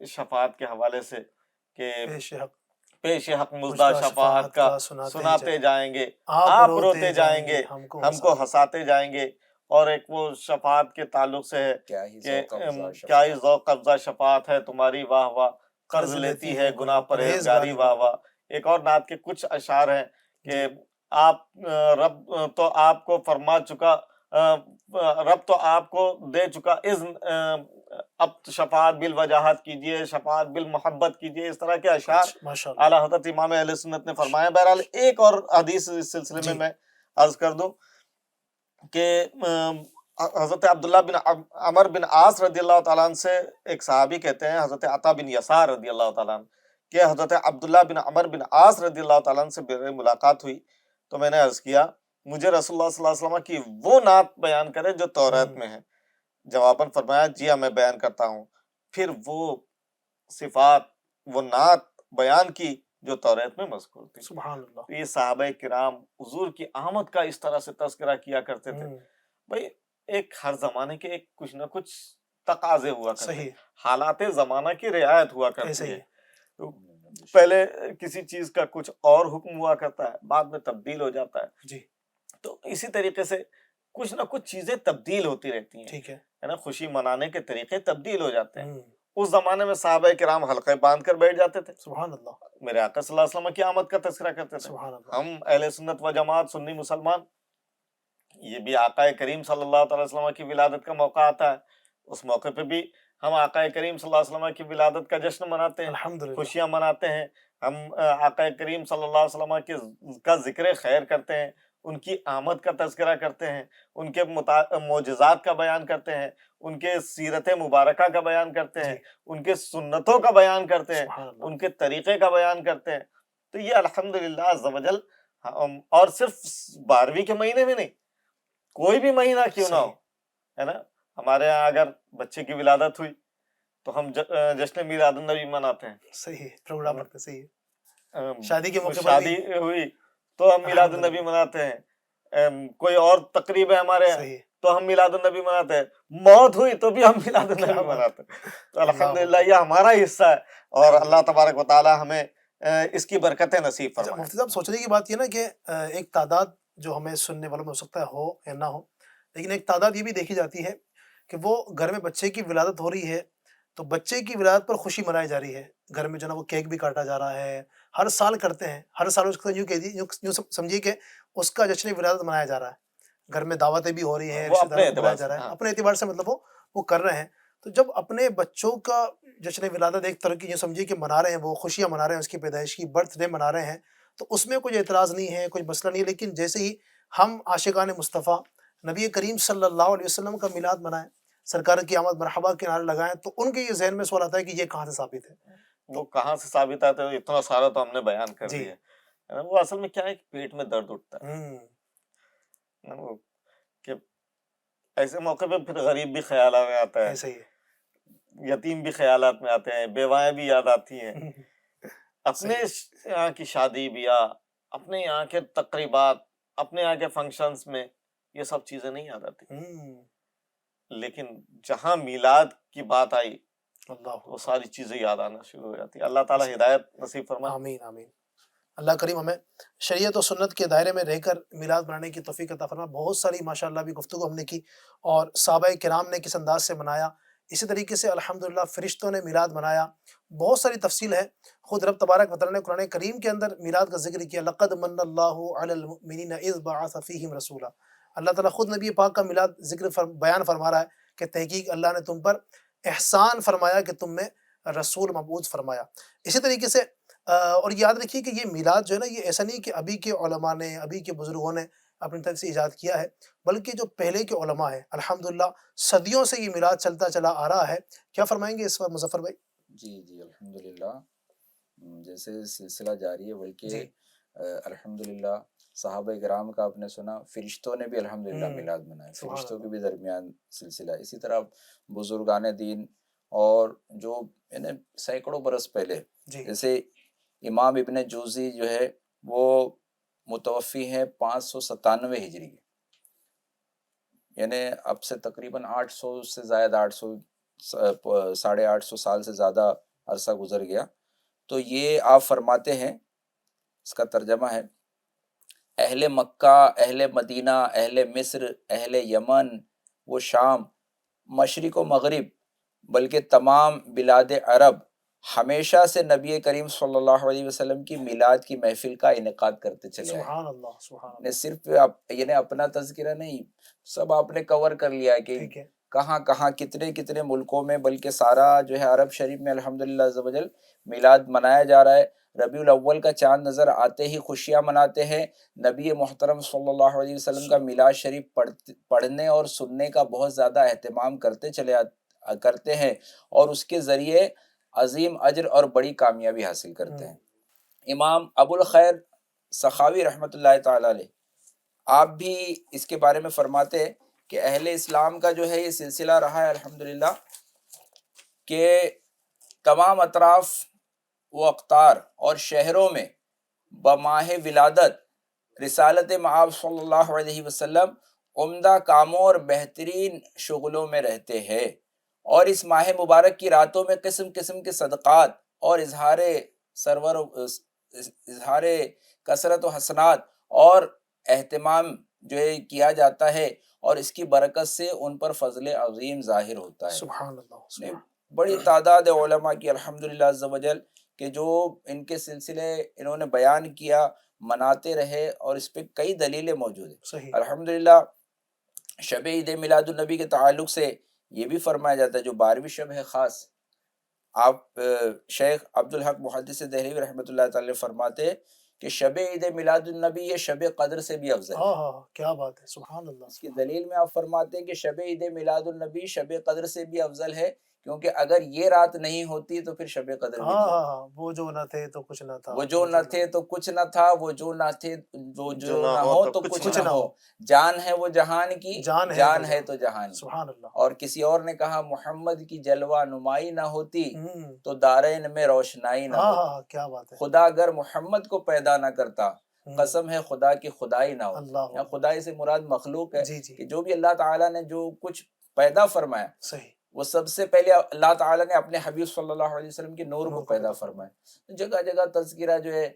شفاعت کے حوالے سے کہ پیش حق مزدہ شفاعت کا سناتے جائیں گے, آپ روتے جائیں گے, ہم کو ہنساتے جائیں گے. اور ایک وہ شفاعت کے تعلق سے ہے کہ کیا ہی ذوق افزا شفاعت ہے تمہاری, واہ واہ قرض لیتی ہے گناہ پرہیزگاری, واہ واہ. ایک اور نعت کے کچھ اشعار ہیں کہ رب تو آپ کو فرما چکا, رب تو آپ کو دے چکا اذن, اب شفاعت بالوجاہت کیجئے, شفاعت بالمحبت کیجئے. اس طرح کے اشعار اعلیٰ حضرت امام اہل سنت نے فرمایا. بہرحال ایک اور حدیث اس سلسلے میں عرض کر دوں کہ حضرت عبداللہ بن عمر بن عاص رضی اللہ تعالیٰ عنہ سے ایک صحابی کہتے ہیں حضرت عطا بن یسار رضی اللہ تعالیٰ عنہ کہ حضرت عبداللہ بن عمر بن عاص رضی اللہ تعالیٰ عنہ سے میری ملاقات ہوئی, تو میں نے عرض کیا مجھے رسول اللہ صلی اللہ علیہ وسلم کی وہ نعت بیان کرے جو توریت میں ہے. جواباً فرمایا جی ہاں میں بیان کرتا ہوں. پھر وہ صفات وہ نعت بیان کی جو توریت میں مذکور تھی. سبحان اللہ. یہ صحابہ کرام حضور کی آمد کا اس طرح سے تذکرہ کیا کرتے تھے. بھائی ایک ہر زمانے کے ایک کچھ نہ کچھ تقاضے ہوا کرتے ہیں, حالات زمانہ کی رعایت ہوا کرتی ہے. پہلے کسی چیز کا کچھ اور حکم ہوا کرتا ہے, بعد میں تبدیل ہو جاتا ہے. جی. تو اسی طریقے سے کچھ نہ کچھ چیزیں تبدیل ہوتی رہتی ہیں، ٹھیک ہے. ہے نا، خوشی منانے کے طریقے تبدیل ہو جاتے ہیں. ہم، اس زمانے میں صحابہ کرام حلقے باندھ کر بیٹھ جاتے تھے، سبحان اللہ. میرے آقا صلی اللہ علیہ وسلم کی آمد کا تذکرہ کرتے تھے. سبحان اللہ. ہم اہل سنت و جماعت سنی مسلمان، یہ بھی آقا کریم صلی اللہ تعالی وسلم کی ولادت کا موقع آتا ہے، اس موقع پہ بھی ہم آقا کریم صلی اللہ علیہ وسلم کی ولادت کا جشن مناتے ہیں، الحمدللہ. خوشیاں مناتے ہیں. ہم آقا کریم صلی اللہ علیہ وسلم کا ذکر خیر کرتے ہیں، ان کی آمد کا تذکرہ کرتے ہیں، ان کے معجزات کا بیان کرتے ہیں، ان کے سیرت مبارکہ کا بیان کرتے ہیں، جی. ان کے سنتوں کا بیان کرتے ہیں، سبحان اللہ. ان کے طریقے کا بیان کرتے ہیں. تو یہ الحمدللہ عز و جل، اور صرف 12ویں کے مہینے میں نہیں، کوئی بھی مہینہ کیوں نہ ہو، ہے نا. ہمارے ہاں اگر بچے کی ولادت ہوئی تو ہم جشن میلاد النبی مناتے ہیں. صحیح ہے، پروگرام رکھتے. صحیح ہے. ام، شادی کے موقع پر شادی بھی. ہوئی تو ہم میلاد النبی مناتے ہیں. کوئی اور تقریب ہے ہمارے یہاں صحیح ہے. تو ہم میلاد النبی مناتے ہیں. موت ہوئی تو بھی ہم میلاد کیا النبی بات. مناتے ہیں. تو اللہ الحمدللہ یہ ہمارا حصہ ہے، اور اللہ تبارک و تعالی ہمیں اس کی برکتیں نصیب اچھا فرمائے. مفتی صاحب، سوچنے کی بات یہ نا کہ ایک تعداد جو ہمیں سننے والوں میں ہو سکتا ہے ہو یا نہ ہو، لیکن ایک تعداد یہ بھی دیکھی جاتی ہے کہ وہ گھر میں بچے کی ولادت ہو رہی ہے تو بچے کی ولادت پر خوشی منائی جا رہی ہے. گھر میں جو ہے نا وہ کیک بھی کاٹا جا رہا ہے، ہر سال کرتے ہیں، ہر سال اس کو یوں سمجھیے کہ اس کا جشن ولادت منایا جا رہا ہے. گھر میں دعوتیں بھی ہو رہی ہیں، وہ رشتہ اپنے داروں کو بلایا اعتبار جا سے، رہا ہے، ہاں. اپنے اعتبار سے مطلب وہ کر رہے ہیں. تو جب اپنے بچوں کا جشن ولادت ایک طرح کی یوں سمجھیے کہ منا رہے ہیں، وہ خوشیاں منا رہے ہیں، اس کی پیدائش کی برتھ ڈے منا رہے ہیں، تو اس میں کوئی اعتراض نہیں ہے، کوئی مسئلہ نہیں ہے. لیکن جیسے ہی ہم عاشقان مصطفیٰ نبی کریم صلی اللہ علیہ وسلم کا میلاد منائیں، سرکار کی آمد مرحبا کے نعرے لگائیں، تو ان کے یہ ذہن میں سوال آتا ہے کہ یہ کہاں سے ثابت ہے. وہ کہاں سے ثابت آتا ہے؟ اتنا سارا تو ہم نے بیان کر جی. دیا ہے. وہ اصل میں کیا ہے کہ پیٹ میں درد اٹھتا ہے. ہم، وہ کہ ایسے موقع پہ پھر غریب بھی خیالات میں آتا ہے، ایسے ہی ہے. یتیم بھی خیالات میں آتے ہیں، بیوائیں بھی یاد آتی ہیں. اپنے یہاں کی شادی بیاہ، اپنے یہاں کے تقریبات، اپنے یہاں کے فنکشنز میں یہ سب چیزیں نہیں یاد آتی. ہم، لیکن جہاں میلاد کی بات آئی اللہ وہ ساری چیزیں یاد آنا شروع ہو جاتی. اللہ تعالیٰ ہدایت نصیب فرمائے. آمین آمین. اللہ کریم ہمیں شریعت و سنت کے دائرے میں رہ کر میلاد منانے کی توفیق عطا فرمائے. بہت ساری ماشاءاللہ بھی گفتگو ہم نے کی، اور صحابہ کرام نے کس انداز سے منایا، اسی طریقے سے الحمدللہ فرشتوں نے میلاد منایا. بہت ساری تفصیل ہے. خود رب تبارک و تعالیٰ نے قرآن کریم کے اندر میلاد کا ذکر کیا، لقد من اللہ علی المؤمنین اذ بعث فیہم رسولا. اللہ تعالیٰ خود نبی پاک کا میلاد بیان فرما رہا ہے کہ تحقیق اللہ نے تم پر احسان فرمایا کہ تم میں رسول مبعوث فرمایا. اسی طریقے سے اور یاد رکھیے کہ یہ میلاد جو ہے نا، یہ ایسا نہیں کہ ابھی کے علماء نے، ابھی کے بزرگوں نے اپنی طرف سے ایجاد کیا ہے، بلکہ جو پہلے کے علماء ہیں الحمدللہ صدیوں سے یہ میلاد چلتا چلا آ رہا ہے. کیا فرمائیں گے اس پر مظفر بھائی؟ جی الحمدللہ، جیسے سلسلہ جاری ہے، بلکہ جی. الحمدللہ صحابہ کرام کا آپ نے سنا، فرشتوں نے بھی الحمدللہ میلاد منایا، سبحان فرشتوں کے اللہ. بھی درمیان سلسلہ. اسی طرح بزرگان دین اور جو سینکڑوں برس پہلے، جی. جیسے امام ابن جوزی جو ہے وہ متوفی ہیں 597 ہجری کے، یعنی اب سے تقریباً 800 سے زائد 800 سال سے زیادہ عرصہ گزر گیا. تو یہ آپ فرماتے ہیں، اس کا ترجمہ ہے: اہل مکہ، اہل مدینہ، اہل مصر، اہل یمن و شام، مشرق و مغرب، بلکہ تمام بلاد عرب ہمیشہ سے نبی کریم صلی اللہ علیہ وسلم کی میلاد کی محفل کا انعقاد کرتے چلے آئے. سبحان اللہ. سبحان نے اللہ. صرف اپنا تذکرہ نہیں، سب آپ نے کور کر لیا کہ ٹھیک ہے. کہاں کہاں کتنے ملکوں میں، بلکہ سارا جو ہے عرب شریف میں الحمدللہ عز و جل میلاد منایا جا رہا ہے. ربیع الاول کا چاند نظر آتے ہی خوشیاں مناتے ہیں. نبی محترم صلی اللہ علیہ وسلم کا میلاد شریف پڑھنے اور سننے کا بہت زیادہ اہتمام کرتے ہیں، اور اس کے ذریعے عظیم اجر اور بڑی کامیابی حاصل کرتے ہیں. امام ابو الخیر سخاوی رحمۃ اللہ تعالی علیہ آپ بھی اس کے بارے میں فرماتے ہیں کہ اہل اسلام کا جو ہے یہ سلسلہ رہا ہے الحمدللہ کہ تمام اطراف و اقطار اور شہروں میں بماہ ولادت رسالت مآب صلی اللہ علیہ وسلم عمدہ کاموں اور بہترین شغلوں میں رہتے ہیں، اور اس ماہ مبارک کی راتوں میں قسم قسم کے صدقات اور اظہار کثرت و حسنات اور اہتمام جو ہے کیا جاتا ہے، اور اس کی برکت سے ان پر فضل عظیم ظاہر ہوتا ہے. سبحان اللہ. بڑی تعداد علماء کی الحمدللہ عز و جل کہ جو ان کے سلسلے انہوں نے بیان کیا، مناتے رہے، اور اس پہ کئی دلیلیں موجود ہیں. صحیح. الحمدللہ شب عید میلاد النبی کے تعلق سے یہ بھی فرمایا جاتا ہے، جو 12ویں شب ہے خاص، آپ شیخ عبدالحق محدث دہلوی رحمۃ اللہ تعالی فرماتے کہ شب عید میلاد النبی یہ شب قدر سے بھی افضل ہے. ہاں کیا بات ہے، سبحان اللہ. اس کی دلیل میں آپ فرماتے ہیں کہ شب عید میلاد النبی شب قدر سے بھی افضل ہے، کیونکہ اگر یہ رات نہیں ہوتی تو پھر شب قدر بھی نہیں. ہاں وہ جو نہ تھے تو کچھ نہ تھا، وہ جو نہ تھے تو کچھ نہ تھا، وہ جو نہ تھے وہ جو نہ ہو تو کچھ نہ ہو، جان ہے وہ جہان کی، جان ہے تو جہان کی. سبحان اللہ. اور کسی اور نے کہا محمد کی جلوہ نمائی نہ ہوتی تو دارین میں روشنائی نہ ہوتی. ہاں کیا بات ہے. خدا اگر محمد کو پیدا نہ کرتا، قسم ہے خدا کی خدائی نہ ہوتی. یا خدائی سے مراد مخلوق ہے کہ جو بھی اللہ تعالیٰ نے جو کچھ پیدا فرمایا، صحیح، وہ سب سے پہلے اللہ تعالیٰ نے اپنے حبیب صلی اللہ علیہ وسلم کے نور کو پیدا فرمایا. جگہ جگہ تذکرہ جو ہے،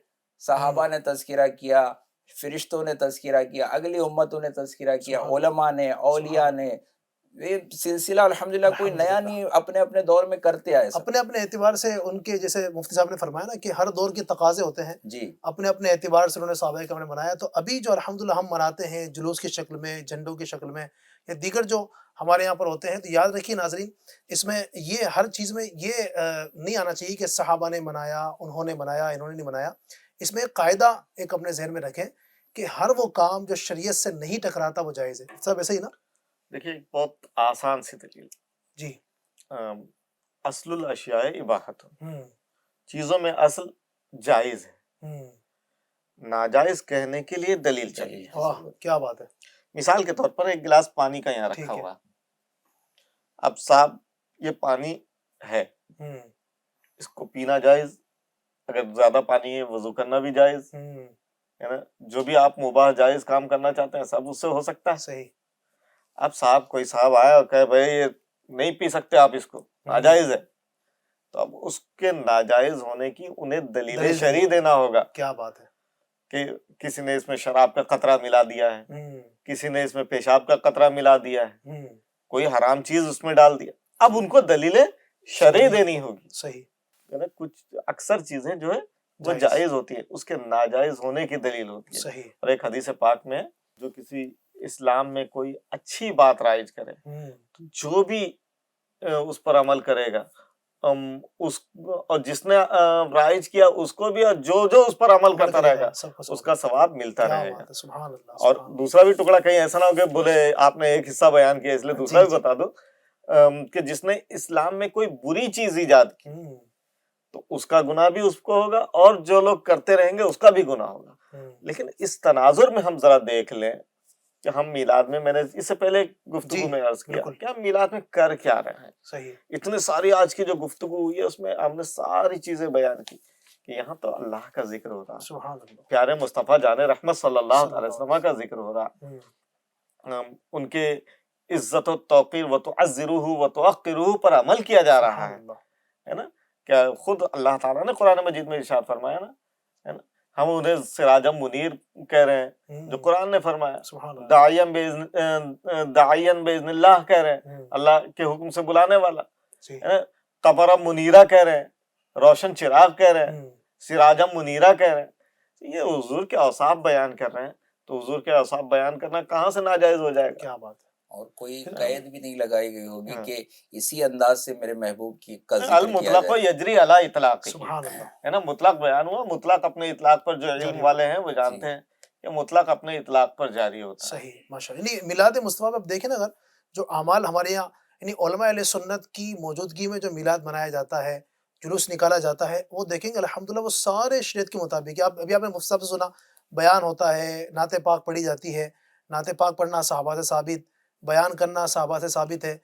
صحابہ نے تذکرہ کیا، فرشتوں نے تذکرہ کیا، اگلی امتوں نے تذکرہ کیا، علماء نے، اولیاء نے. یہ سلسلہ الحمدللہ کوئی نیا نہیں، اپنے اپنے دور میں کرتے آئے. اپنے اپنے اعتبار سے ان کے، جیسے مفتی صاحب نے فرمایا نا کہ ہر دور کے تقاضے ہوتے ہیں جی، اپنے اپنے اعتبار سے انہوں نے صحابہ کرام نے منایا. تو ابھی جو الحمدللہ ہم مناتے ہیں جلوس کی شکل میں، جھنڈوں کی شکل میں، یا دیگر جو ہمارے یہاں پر ہوتے ہیں، تو یاد رکھیے ناظرین، اس میں یہ ہر چیز میں یہ نہیں آنا چاہیے کہ صحابہ نے منایا، انہوں نے منایا، انہوں نے نہیں منایا. اس میں ایک قاعدہ ایک اپنے ذہن میں رکھیں کہ ہر وہ کام جو شریعت سے نہیں ٹکراتا وہ جائز ہے. سب ایسے ہی نا؟ دیکھیے بہت آسان سی دلیل جی. اصل الاشیاء اباحت، چیزوں میں اصل جائز ہے، ناجائز کہنے کے لیے دلیل چاہیے. واہ کیا بات ہے. مثال کے طور پر ایک گلاس پانی کا یہاں رکھا ہوا، اب صاحب یہ پانی ہے، اس کو پینا جائز، اگر زیادہ پانی ہے وضو کرنا بھی جائز ہے نا. جو بھی آپ مباح جائز کام کرنا چاہتے ہیں سب اس سے ہو سکتا ہے. صحیح. اب صاحب کوئی صاحب آیا اور کہے بھائی یہ نہیں پی سکتے آپ، اس کو ناجائز ہے، تو اب اس کے ناجائز ہونے کی انہیں دلیل شرعی دینا ہوگا. کیا بات ہے. کہ کسی نے اس میں شراب کا قطرہ ملا دیا ہے، کسی نے اس میں پیشاب کا قطرہ ملا دیا ہے، کوئی حرام چیز اس میں ڈال دیا، اب ان کو دلیل شرعی دینی ہوگی. صحیح. کچھ اکثر چیزیں جو ہے وہ جائز ہوتی ہے، اس کے ناجائز ہونے کی دلیل ہوتی ہے. صحیح. اور ایک حدیث پاک میں جو کسی اسلام میں کوئی اچھی بات رائج کرے، جو بھی اس پر عمل کرے گا اس اور جس نے رائج کیا اس کو بھی، اور جو جو اس پر عمل کرتا رہے گا اس کا ثواب ملتا رہے گا. سبحان اللہ. اور دوسرا بھی ٹکڑا کہیں ایسا نہ ہو کہ بولے آپ نے ایک حصہ بیان کیا اس لیے دوسرا بھی بتا دو، کہ جس نے اسلام میں کوئی بری چیز ایجاد کی تو اس کا گناہ بھی اس کو ہوگا، اور جو لوگ کرتے رہیں گے اس کا بھی گناہ ہوگا. لیکن اس تناظر میں ہم ذرا دیکھ لیں کہ ہم میلاد میں نے اس سے پہلے گفتگو میں عرض کیا کہ ہم میلاد میں کر کیا رہے ہیں. صحیح. اتنے ساری آج کی جو گفتگو ہوئی ہے اس میں ہم نے ساری چیزیں بیان کی کہ یہاں تو اللہ کا ذکر ہو رہا ہے، سبحان اللہ. پیارے مصطفیٰ جان رحمت صلی اللہ علیہ وسلم کا ذکر ہو رہا ہے، ان کے عزت و توقیر و تعزروہ و توقروہ پر عمل کیا جا رہا ہے نا. کیا خود اللہ تعالیٰ نے قرآن مجید میں ارشاد فرمایا نا، ہے نا، ہم انہیں سراجم منیر کہہ رہے ہیں جو قرآن نے فرمایا، داعین باذن اللہ کہہ رہے ہیں، اللہ کے حکم سے بلانے والا، قمرا منیرہ کہہ رہے ہیں، روشن چراغ کہہ رہے ہیں، سراجم منیرہ کہہ رہے ہیں. یہ حضور کے اوصاف بیان کر رہے ہیں، تو حضور کے اوصاف بیان کرنا کہاں سے ناجائز ہو جائے گا؟ کیا بات ہے. اور کوئی قید بھی نہیں لگائی گئی ہوگی کہ اسی انداز سے میرے محبوب کی المطلق یجری علی اطلاق، سبحان اللہ، ہے نا. مطلق بیان ہوا، مطلق اپنے اطلاق پر، جو علم والے ہیں وہ جانتے ہیں کہ مطلق اپنے اطلاق پر جاری ہوتا ہے. صحیح، ماشاءاللہ. یعنی میلاد مصطفیٰ اب دیکھیں نا، اگر جو اعمال ہمارے یہاں یعنی علماء اہل سنت کی موجودگی میں جو میلاد منایا جاتا ہے، جلوس نکالا جاتا ہے، وہ دیکھیں گے الحمدللہ وہ سارے شریعت کے مطابق. ابھی آپ نے مفتی صاحب سے سنا، بیان ہوتا ہے، نعت پاک پڑھی جاتی ہے، نعت پاک پڑھنا صحابہ سے ثابت، بیان کرنا صحابہ سے ثابت ہے،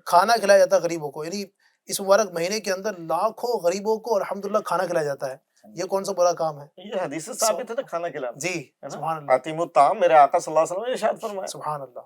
کھانا کھلایا جاتا ہے غریبوں کو. یعنی اس مبارک مہینے کے اندر لاکھوں غریبوں کو الحمدللہ کھانا کھلایا جاتا ہے. یہ کون سا برا کام ہے؟ یہ حدیث سے ثابت ہے نا، کھانا کھلانا. جی سبحان اللہ. اطعموا الطعام، میرے آقا صلی اللہ علیہ وسلم نے ارشاد فرمایا. سبحان اللہ.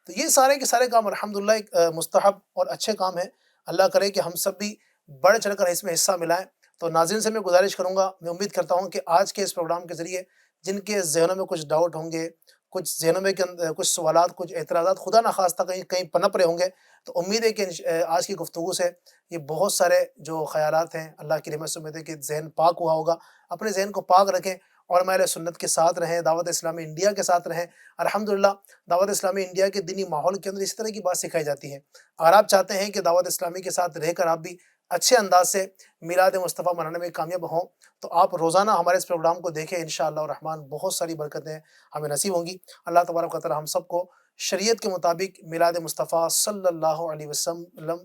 تو یہ سارے کے سارے کام الحمدللہ ایک مستحب اور اچھے کام ہیں. اللہ کرے کہ ہم سب بھی بڑھ چڑھ کر اس میں حصہ ملائیں. تو ناظرین سے میں گزارش کروں گا، میں امید کرتا ہوں کہ آج کے اس پروگرام کے ذریعے جن کے ذہنوں میں کچھ ڈاؤٹ ہوں گے، کچھ ذہنوں میں کچھ سوالات، کچھ اعتراضات خدا نخواستہ کہیں کہیں پنپ رہے ہوں گے، تو امید ہے کہ آج کی گفتگو سے یہ بہت سارے جو خیالات ہیں اللہ کی رحمت سے امید ہے کہ ذہن پاک ہوا ہوگا۔ اپنے ذہن کو پاک رکھیں، علماء اہل سنت کے ساتھ رہیں، دعوت اسلامی انڈیا کے ساتھ رہیں۔ الحمدللہ دعوت اسلامی انڈیا کے دینی ماحول کے اندر اس طرح کی بات سکھائی جاتی ہے۔ اگر آپ چاہتے ہیں کہ دعوت اسلامی کے ساتھ رہ کر آپ بھی اچھے انداز سے میلاد مصطفیٰ منانے میں کامیاب ہوں، تو آپ روزانہ ہمارے اس پروگرام کو دیکھیں، انشاءاللہ الرحمن بہت ساری برکتیں ہمیں نصیب ہوں گی۔ اللہ تبارک و تعالی ہم سب کو شریعت کے مطابق میلاد مصطفیٰ صلی اللہ علیہ وسلم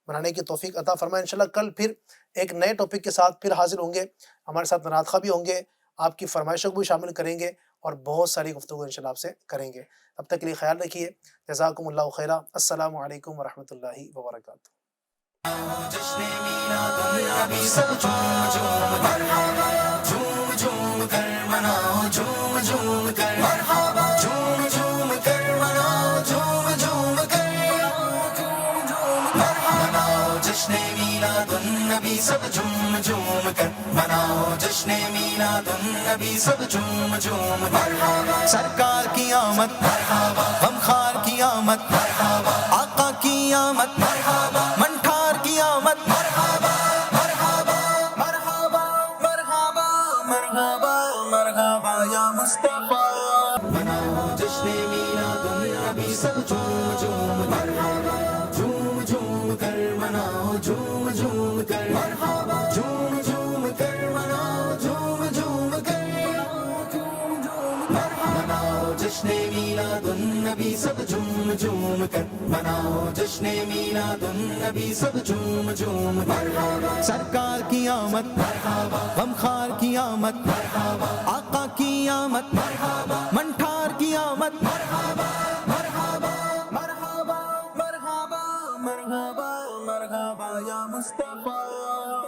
منانے کی توفیق عطا فرمائے۔ انشاءاللہ کل پھر ایک نئے ٹاپک کے ساتھ پھر حاضر ہوں گے، ہمارے ساتھ نعت خواہ بھی ہوں گے، آپ کی فرمائشوں کو بھی شامل کریں گے اور بہت ساری گفتگو انشاءاللہ آپ سے کریں گے۔ تب تک کے لیے خیال رکھیے، جزاکم اللہ خیرہ، السلام علیکم ورحمۃ اللہ وبرکاتہ۔ جشن میلاد النبی سب جھوم جھوم کر جھوم جھوم کر مناؤ، جھوم جھوم کر جھوم جھوم کر مناؤ، جھوم جھوم کر مناؤ جشن میلاد النبی سب جھوم جھوم کر مناؤ، جشن میلاد النبی سب جھوم جھوم کر۔ سرکار کی آمد، غمخوار کی آمد، آقا کی آمد، منٹھار کی آمد، مرحبا مرحبا مرحبا مرحبا مرحبا مرحبا یا مصطفیٰ۔ مناؤ جشن میلاد النبی سب جھوم جھوم کر جھوم جھوم کر مناؤ، جھوم جھوم کر جھوم جھوم کر مناؤ، جھوم جھوم کر مناؤ جشن میلاد النبی سب جھوم جھوم کر مناؤ، جشن میلاد النبی سب جھوم جھوم کر۔ سرکار کی آمد، غمخوار کی آمد، آقا کی آمد، منٹھار کی آمد، مرحبا مرحبا مرحبا مرحبا مرحبا مرحبا یا مصطفیٰ۔